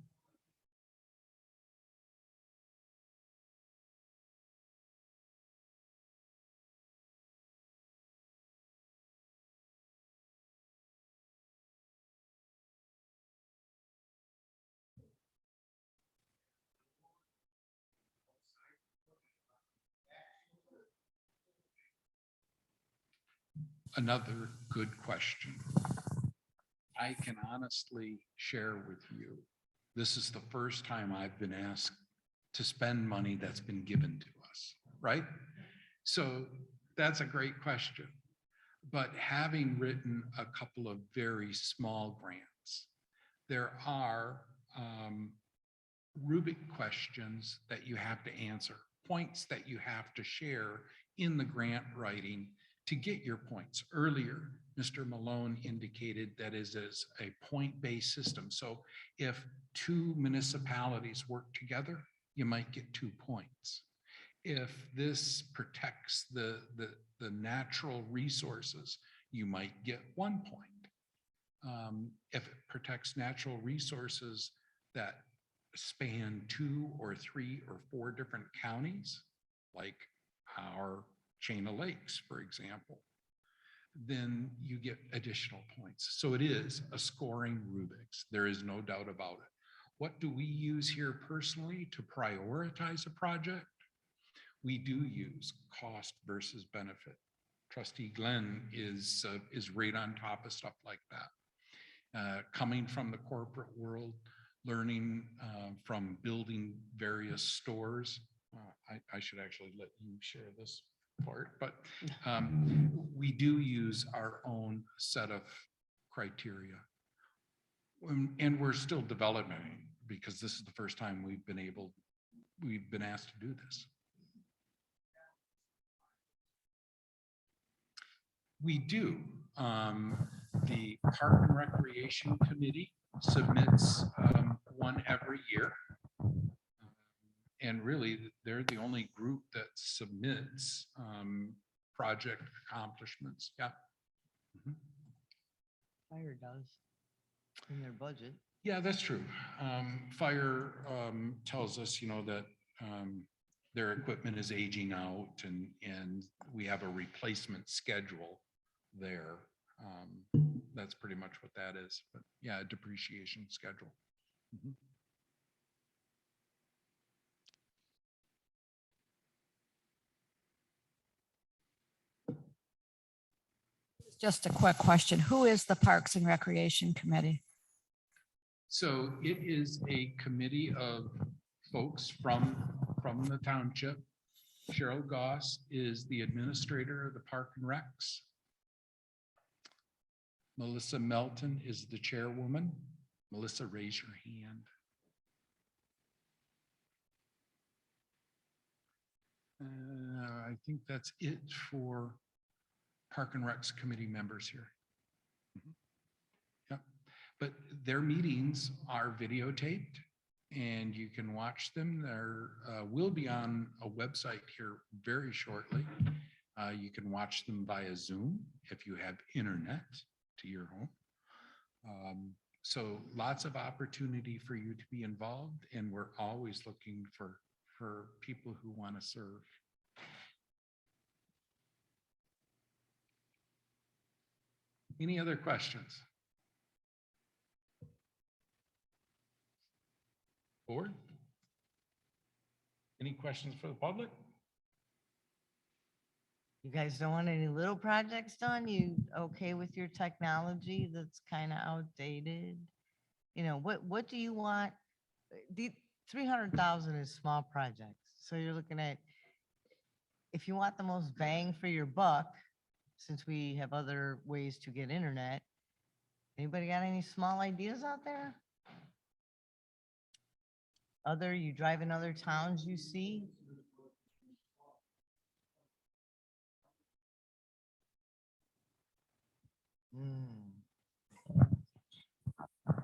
Another good question. I can honestly share with you, this is the first time I've been asked to spend money that's been given to us, right? So that's a great question. But having written a couple of very small grants, there are rubric questions that you have to answer, points that you have to share in the grant writing to get your points. Earlier, Mr. Malone indicated that is a point-based system. So if two municipalities work together, you might get 2 points. If this protects the natural resources, you might get 1 point. If it protects natural resources that span 2 or 3 or 4 different counties, like our chain of lakes, for example, then you get additional points. So it is a scoring rubrics. There is no doubt about it. What do we use here personally to prioritize a project? We do use cost versus benefit. Trustee Glenn is right on top of stuff like that. Coming from the corporate world, learning from building various stores. I should actually let you share this part, but we do use our own set of criteria. And we're still developing because this is the first time we've been asked to do this. We do. The Park and Recreation Committee submits one every year. And really, they're the only group that submits project accomplishments. Yeah. Mhm. Fire does in their budget. Yeah, that's true. Fire tells us, that their equipment is aging out and we have a replacement schedule there. That's pretty much what that is. But yeah, a depreciation schedule. Mhm. Just a quick question. Who is the Parks and Recreation Committee? So it is a committee of folks from the township. Cheryl Goss is the administrator of the Park and Recs. Melissa Melton is the chairwoman. Melissa, raise your hand. I think that's it for Park and Recs committee members here. Yeah, but their meetings are videotaped and you can watch them. There will be on a website here very shortly. You can watch them via Zoom if you have internet to your home. So lots of opportunity for you to be involved, and we're always looking for people who want to serve. Any other questions? Board? Any questions for the public? You guys don't want any little projects done? You okay with your technology that's kind of outdated? You know, what do you want? The 300,000 is small projects. So you're looking at, if you want the most bang for your buck, since we have other ways to get internet, anybody got any small ideas out there? You drive in other towns you see? Hmm.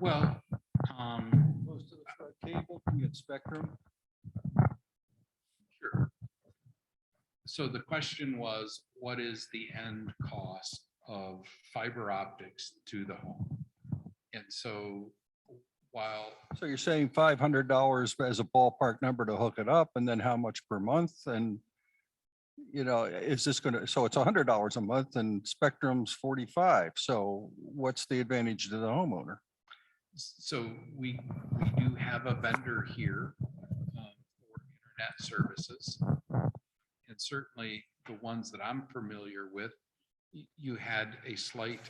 Well, Close to the front cable, can get spectrum. sure. So the question was, what is the end cost of fiber optics to the home? And so while, So you're saying $500 as a ballpark number to hook it up, and then how much per month? And, you know, is this gonna, so it's $100 a month and Spectrum's 45. So what's the advantage to the homeowner? so we do have a vendor here for internet services. And certainly the ones that I'm familiar with, you had a slight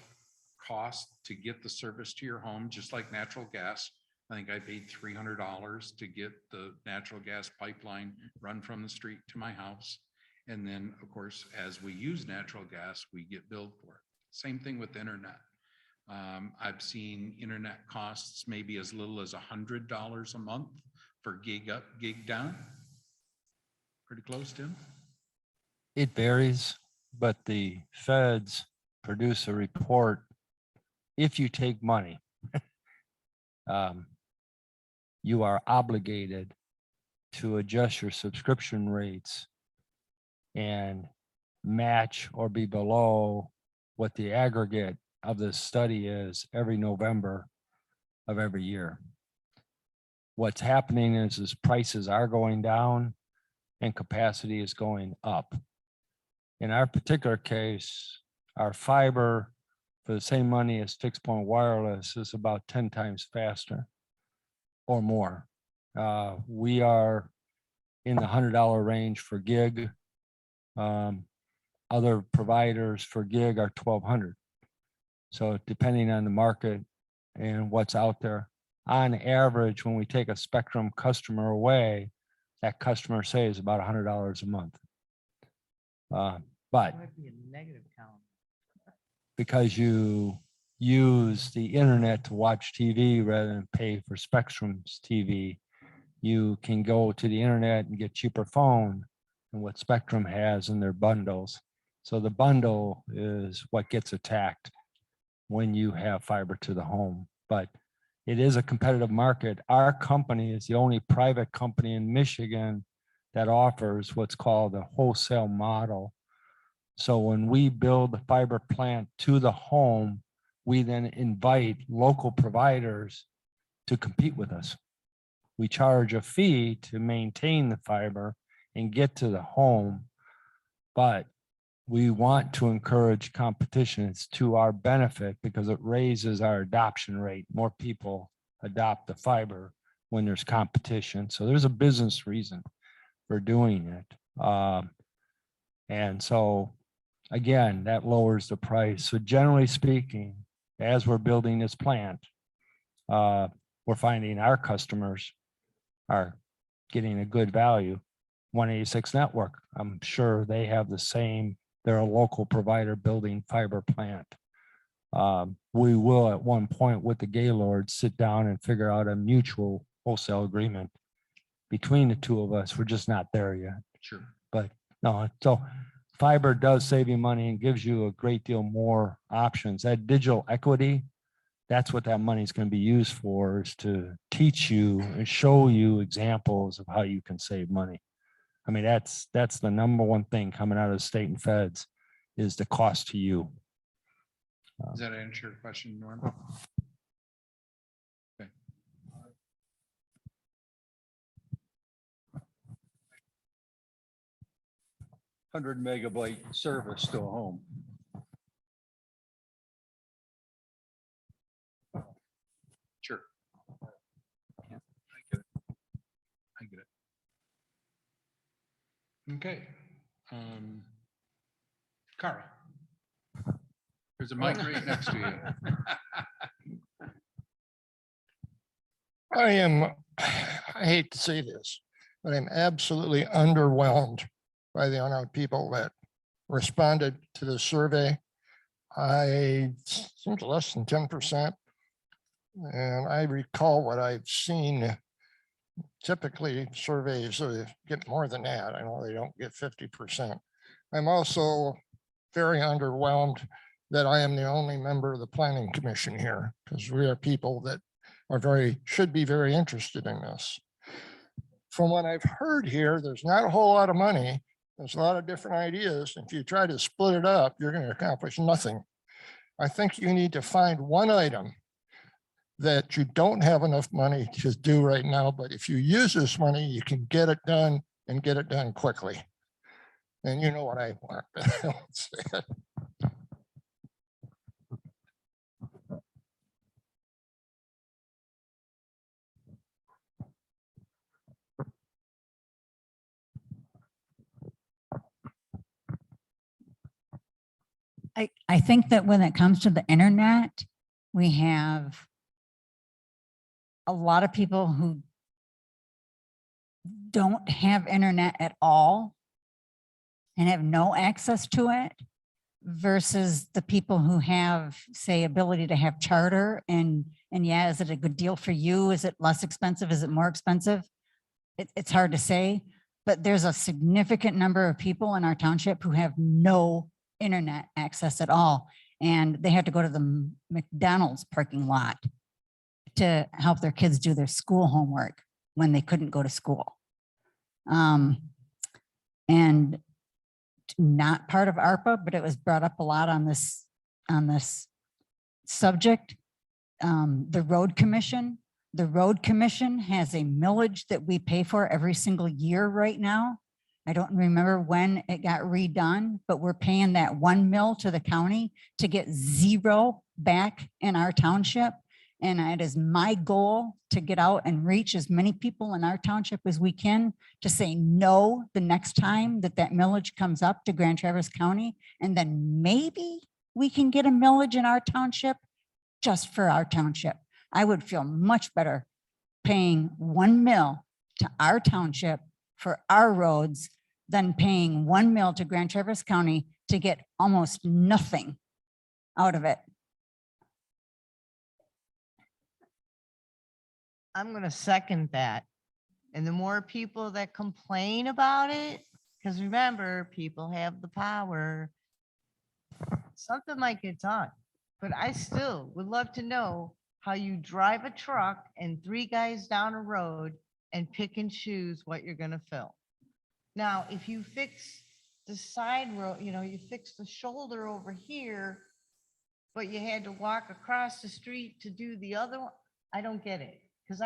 cost to get the service to your home, just like natural gas. I think I paid $300 to get the natural gas pipeline run from the street to my house. And then, of course, as we use natural gas, we get billed for it. Same thing with internet. I've seen internet costs maybe as little as $100 a month for gig up, gig down. Pretty close, Tim? It varies, but the feds produce a report. If you take money, you are obligated to adjust your subscription rates and match or be below what the aggregate of the study is every November of every year. What's happening is prices are going down and capacity is going up. In our particular case, our fiber for the same money as fixed point wireless is about 10 times faster or more. We are in the $100 range for gig. Other providers for gig are $1,200. So depending on the market and what's out there, on average, when we take a Spectrum customer away, that customer saves about $100 a month. But Might be a negative count. because you use the internet to watch TV rather than pay for Spectrum's TV, you can go to the internet and get cheaper phone than what Spectrum has in their bundles. So the bundle is what gets attacked when you have fiber to the home. But it is a competitive market. Our company is the only private company in Michigan that offers what's called a wholesale model. So when we build the fiber plant to the home, we then invite local providers to compete with us. We charge a fee to maintain the fiber and get to the home, but we want to encourage competition. It's to our benefit because it raises our adoption rate. More people adopt the fiber when there's competition. So there's a business reason for doing it. And so again, that lowers the price. So generally speaking, as we're building this plant, we're finding our customers are getting a good value. 186 Network, I'm sure they have the same, they're a local provider building fiber plant. We will at one point with the Gaylord sit down and figure out a mutual wholesale agreement between the two of us. We're just not there yet. Sure. But no, so fiber does save you money and gives you a great deal more options. That digital equity, that's what that money is going to be used for, is to teach you and show you examples of how you can save money. I mean, that's the number one thing coming out of the state and feds is the cost to you. Does that answer your question, Norm? Okay. 100 megabyte service to a home. Sure. Yeah, I get it. Okay. Carl. There's a mic right next to you. I hate to say this, but I'm absolutely underwhelmed by the amount of people that responded to the survey. Seems less than 10%. And I recall what I've seen. Typically surveys get more than that. I know they don't get 50%. I'm also very underwhelmed that I am the only member of the planning commission here, because we are people that should be very interested in this. From what I've heard here, there's not a whole lot of money. There's a lot of different ideas. If you try to split it up, you're going to accomplish nothing. I think you need to find one item that you don't have enough money to do right now, but if you use this money, you can get it done and get it done quickly. And you know what I want. I think that when it comes to the internet, we have a lot of people who don't have internet at all and have no access to it versus the people who have, say, ability to have charter. And yeah, is it a good deal for you? Is it less expensive? Is it more expensive? It's hard to say, but there's a significant number of people in our township who have no internet access at all. And they have to go to the McDonald's parking lot to help their kids do their school homework when they couldn't go to school. And not part of ARPA, but it was brought up a lot on this subject. The road commission has a millage that we pay for every single year right now. I don't remember when it got redone, but we're paying that 1 mil to the county to get 0 back in our township. And it is my goal to get out and reach as many people in our township as we can to say no the next time that millage comes up to Grand Traverse County. And then maybe we can get a millage in our township just for our township. I would feel much better paying 1 mil to our township for our roads than paying 1 mil to Grand Traverse County to get almost nothing out of it. I'm going to second that. And the more people that complain about it, because remember, people have the power, something might get done. But I still would love to know how you drive a truck and 3 guys down a road and pick and choose what you're going to fill. Now, if you fix the side road, you fix the shoulder over here, but you had to walk across the street to do the other one, I don't get it. Because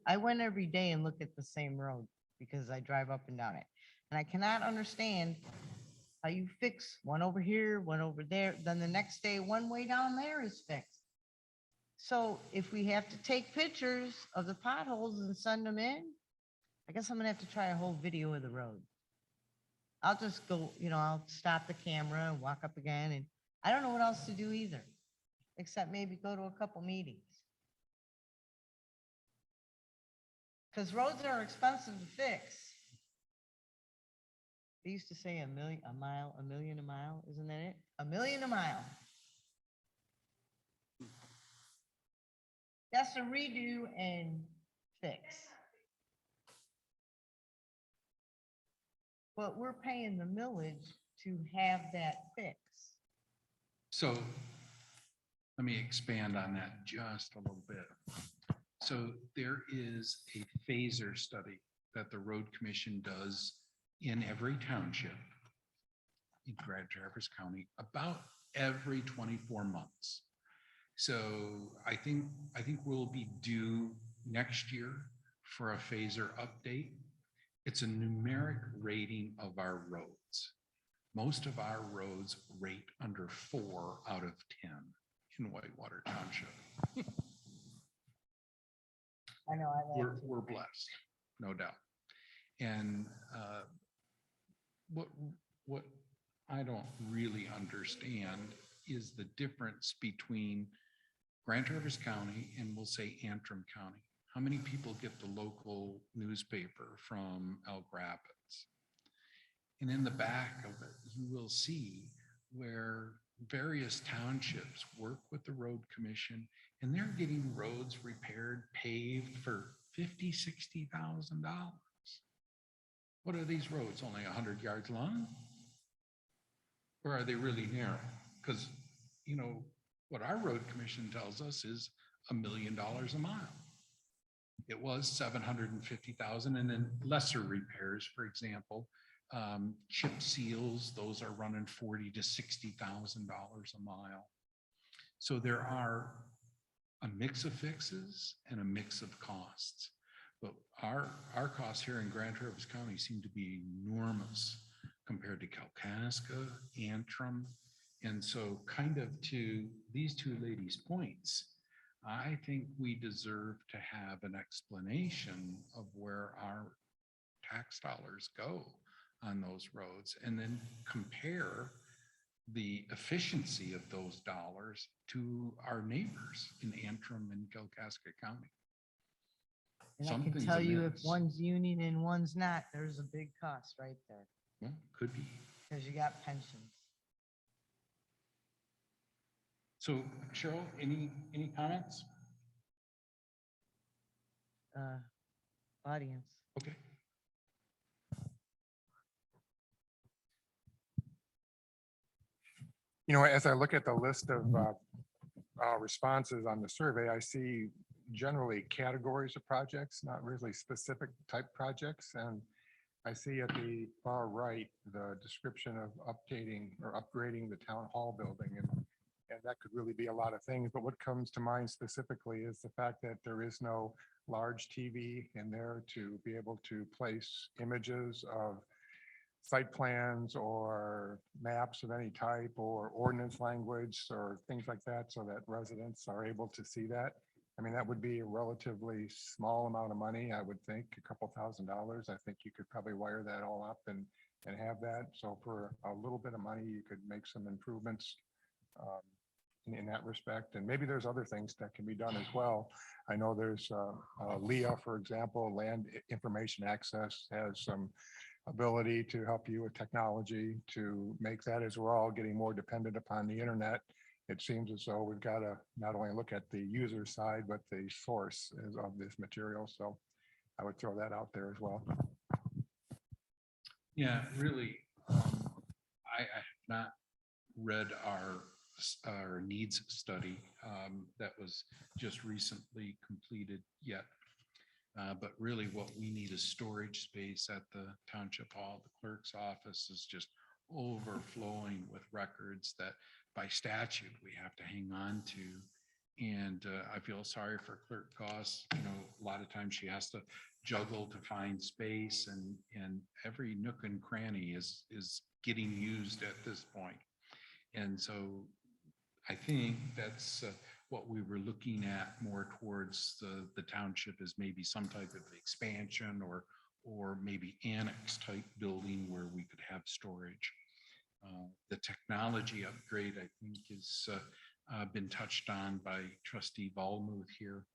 I went every day and look at the same road because I drive up and down it. And I cannot understand how you fix one over here, one over there, then the next day, one way down there is fixed. So if we have to take pictures of the potholes and send them in, I guess I'm gonna have to try a whole video of the road. I'll just go, I'll stop the camera and walk up again. And I don't know what else to do either, except maybe go to a couple meetings. Because roads are expensive to fix. They used to say a million a mile, isn't that it? $1 million a mile. That's to redo and fix. But we're paying the millage to have that fixed. So let me expand on that just a little bit. So there is a phaser study that the road commission does in every township in Grand Traverse County about every 24 months. So I think we'll be due next year for a phaser update. It's a numeric rating of our roads. Most of our roads rate under 4 out of 10 in Whitewater Township. I know. We're blessed, no doubt. And what, what I don't really understand is the difference between Grand Traverse County and we'll say Antrim County. How many people get the local newspaper from Elk Rapids? And in the back of it, you will see where various townships work with the road commission and they're getting roads repaired, paved for $50,000-$60,000. What are these roads? Only 100 yards long? Or are they really narrow? Because, you know, what our road commission tells us is $1 million a mile. It was 750,000, and then lesser repairs, for example, chip seals, those are running $40,000 to $60,000 a mile. So there are a mix of fixes and a mix of costs. But our costs here in Grand Traverse County seem to be enormous compared to Kalkaska, Antrim. And so kind of to these two ladies' points, I think we deserve to have an explanation of where our tax dollars go on those roads and then compare the efficiency of those dollars to our neighbors in Antrim and Kalkaska County. And I can Something's tell you if amiss. one's union and one's not, there's a big cost right there, Yeah, could be. because you got pensions. So Cheryl, any comments? Audience. Okay. You know, as I look at the list of responses on the survey, I see generally categories of projects, not really specific type projects. And I see at the far right, the description of updating or upgrading the town hall building. And that could really be a lot of things. But what comes to mind specifically is the fact that there is no large TV in there to be able to place images of site plans or maps of any type or ordinance language or things like that so that residents are able to see that. I mean, that would be a relatively small amount of money, I would think, a couple $1,000s. I think you could probably wire that all up and have that. So for a little bit of money, you could make some improvements in that respect. And maybe there's other things that can be done as well. I know there's LEA, for example, Land Information Access has some ability to help you with technology to make that, as we're all getting more dependent upon the internet. It seems as though we've got to not only look at the user side, but the source of this material. So I would throw that out there as well. Yeah, really, I have not read our needs study that was just recently completed yet. But really what we need is storage space at the township hall. The clerk's office is just overflowing with records that by statute we have to hang on to. And I feel sorry for Clerk Goss. You know, a lot of times she has to juggle to find space, and every nook and cranny is getting used at this point. And so I think that's what we were looking at more towards the township is maybe some type of expansion or maybe annex type building where we could have storage. The technology upgrade, I think, is been touched on by Trustee Volmuth here.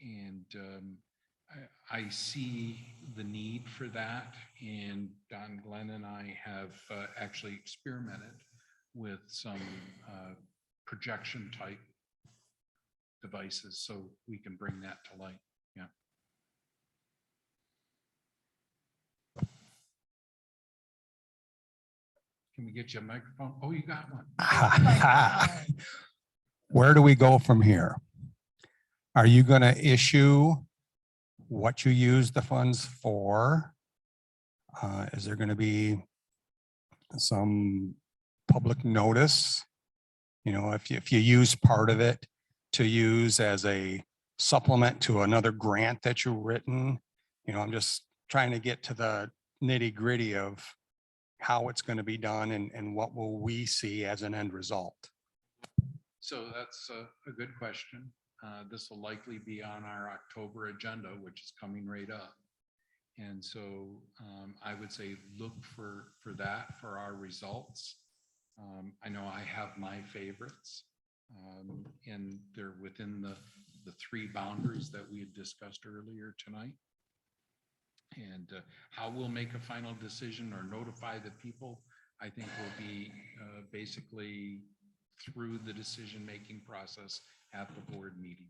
And I see the need for that. And Don Glenn and I have actually experimented with some projection type devices so we can bring that to light. Yeah. Can we get you a microphone? Oh, you got one. Where do we go from here? Are you going to issue what you use the funds for? Is there going to be some public notice? You know, if you use part of it to use as a supplement to another grant that you've written, you know, I'm just trying to get to the nitty gritty of how it's going to be done and what will we see as an end result. So that's a good question. This will likely be on our October agenda, which is coming right up. And so I would say, look for that, for our results. I know I have my favorites, and they're within the three boundaries that we had discussed earlier tonight. And how we'll make a final decision or notify the people, I think will be basically through the decision-making process at the board meeting.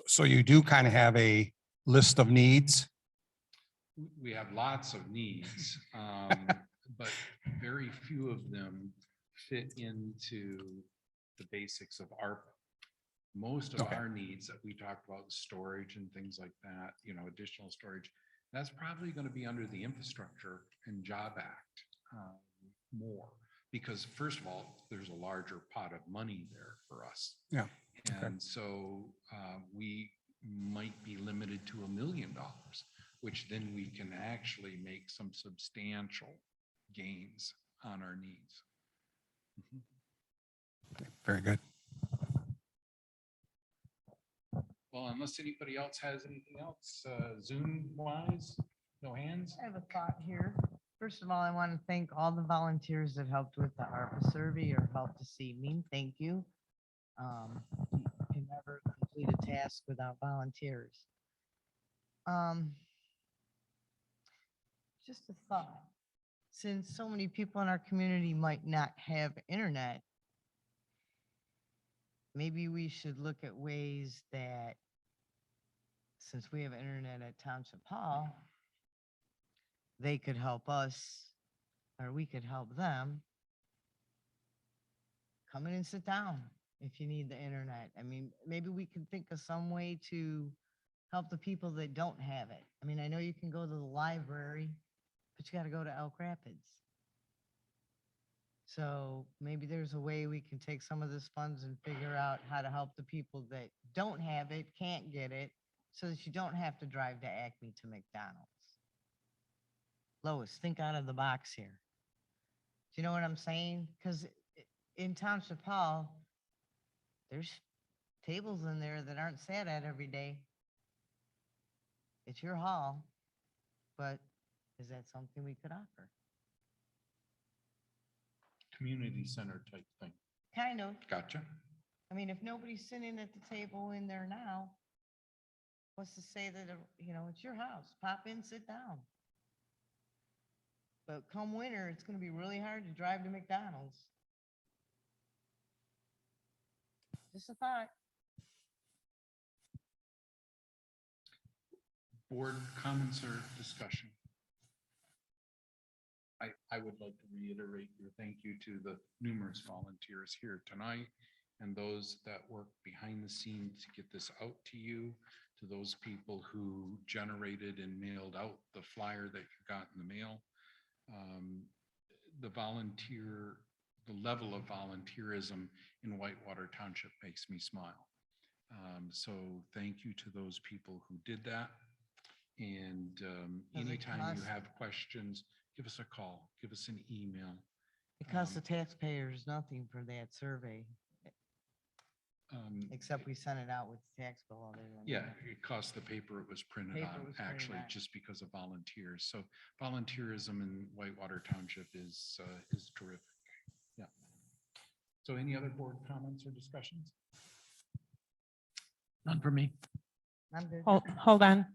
So you do kind of have a list of needs? We have lots of needs, but very few of them fit into the basics of ARPA. Most of Okay. our needs that we talked about, storage and things like that, additional storage, that's probably going to be under the Infrastructure and Job Act more. Because first of all, there's a larger pot of money there for us. Yeah. Okay. And so we might be limited to $1 million, which then we can actually make some substantial gains on our needs. Very good. Well, unless anybody else has anything else, Zoom wise, no hands? I have a thought here. First of all, I want to thank all the volunteers that helped with the ARPA survey or helped this evening. Thank you. You can never complete a task without volunteers. Just a thought. Since so many people in our community might not have internet, maybe we should look at ways that, since we have internet at Township Hall, they could help us, or we could help them. Come in and sit down if you need the internet. I mean, maybe we can think of some way to help the people that don't have it. I mean, I know you can go to the library, but you got to go to Elk Rapids. So maybe there's a way we can take some of this funds and figure out how to help the people that don't have it, can't get it, so that you don't have to drive to Acme to McDonald's. Lois, think out of the box here. Do you know what I'm saying? Because in Township Hall, there's tables in there that aren't sat at every day. It's your hall, but is that something we could offer? Community center type thing. Kind of. Gotcha. I mean, if nobody's sitting at the table in there now, what's to say that, it's your house? Pop in, sit down. But come winter, it's going to be really hard to drive to McDonald's. Just a thought. Board comments or discussion? I would like to reiterate your thank you to the numerous volunteers here tonight and those that work behind the scenes to get this out to you, to those people who generated and mailed out the flyer that you got in the mail. The level of volunteerism in Whitewater Township makes me smile. So thank you to those people who did that. And anytime you have questions, give us a call, give us an email. It costs the taxpayers nothing for that survey, except we sent it out with the tax bill. Other than Yeah, that. it cost the paper it was printed Paper on, was printed actually, on. just because of volunteers. So volunteerism in Whitewater Township is terrific. Yeah. So any other board comments or discussions? None for me. I'm good. Hold on.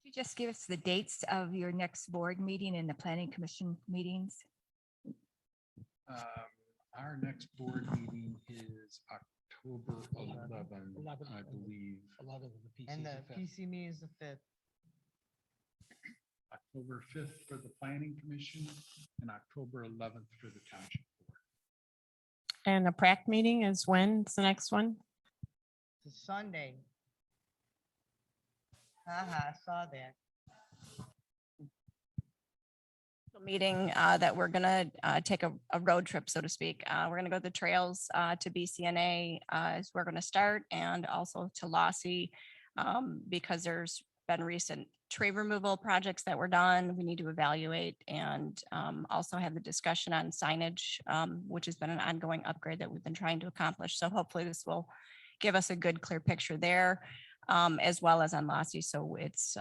You just give us the dates of your next board meeting and the planning commission meetings. Our next board meeting is October 11, I believe. 11 of the PC. And the PC meeting is the 5th. October 5th for the planning commission and October 11th for the township board. And the PrAC meeting is when? It's the next one? It's a Sunday. I saw that. Meeting that we're gonna take a road trip, so to speak. We're gonna go to the trails to BCNA is we're gonna start, and also to Lossie because there's been recent tree removal projects that were done. We need to evaluate and also have the discussion on signage, which has been an ongoing upgrade that we've been trying to accomplish. So hopefully this will give us a good, clear picture there. as well as on Lassie. So it's,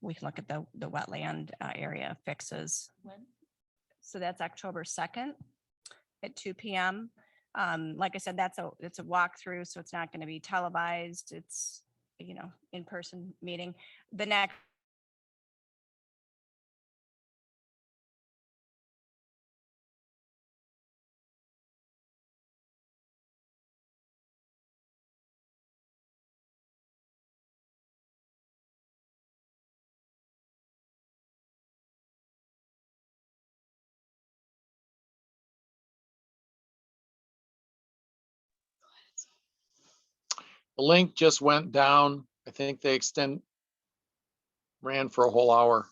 we can look at the wetland area fixes. So that's October 2nd at 2 p.m. Like I said, it's a walkthrough, so it's not going to be televised. It's, you know, in-person meeting. The next The link just went down. I think they ran for a whole hour.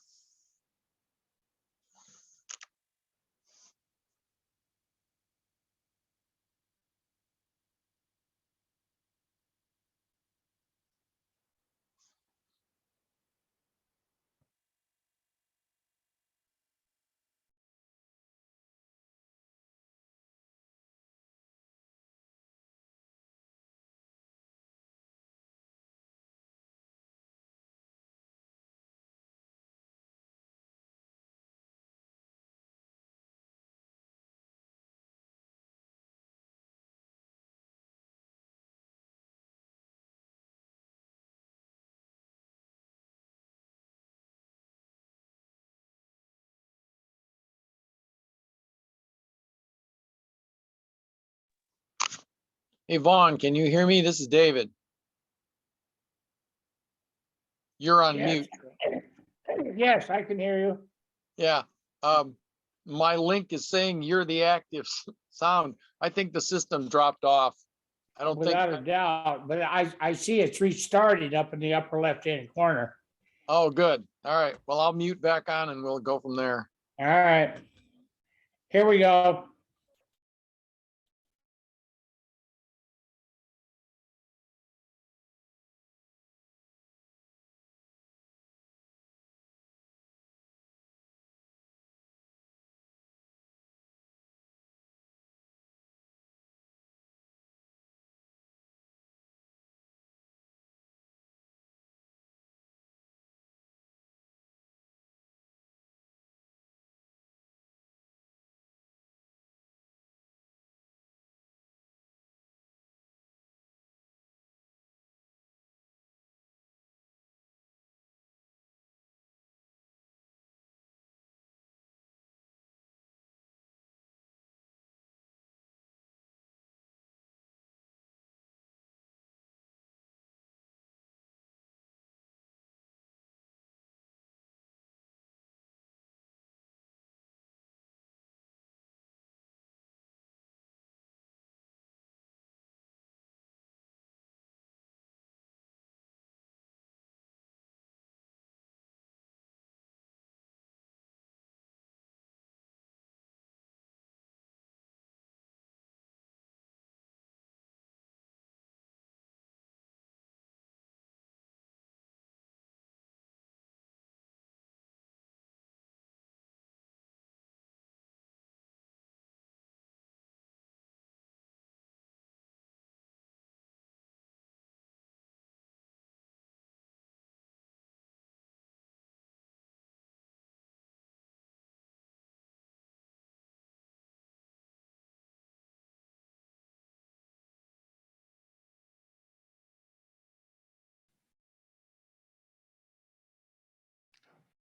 Hey, Vaughn, can you hear me? This is David. You're on Yes. mute. Yes, I can hear you. Yeah. My link is saying you're the active sound. I think the system dropped off. I don't think. Without a doubt, but I see it's restarted up in the upper left-hand corner. Oh, good. All right. Well, I'll mute back on and we'll go from there. All right. Here we go.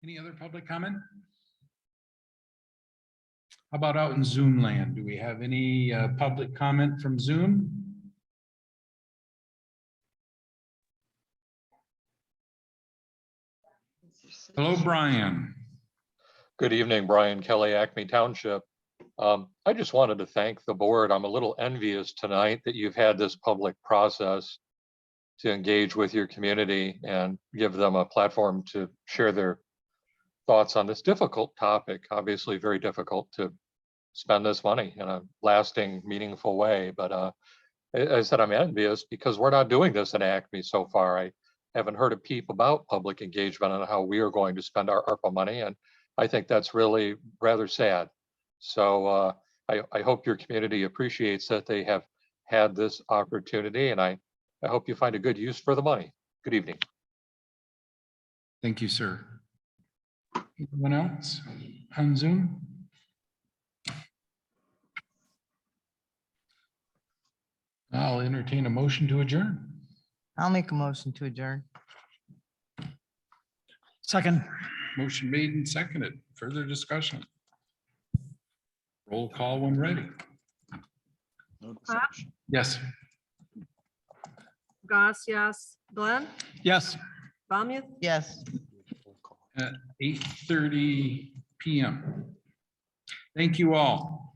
Any other public comment? How about out in Zoom land? Do we have any public comment from Zoom? Hello, Brian. Good evening, Brian Kelly, Acme Township. I just wanted to thank the board. I'm a little envious tonight that you've had this public process to engage with your community and give them a platform to share their thoughts on this difficult topic. Obviously very difficult to spend this money in a lasting, meaningful way. But I said I'm envious because we're not doing this in Acme so far. I haven't heard a peep about public engagement on how we are going to spend our ARPA money. And I think that's really rather sad. So I hope your community appreciates that they have had this opportunity, and I hope you find a good use for the money. Good evening. Thank you, sir. Anyone else on Zoom? I'll entertain a motion to adjourn. I'll make a motion to adjourn. Second. Motion made and seconded. Further discussion. Roll call when ready. Yes. Goss, yes. Glenn, Yes. Bommuth, Yes. At 8:30 PM. Thank you all.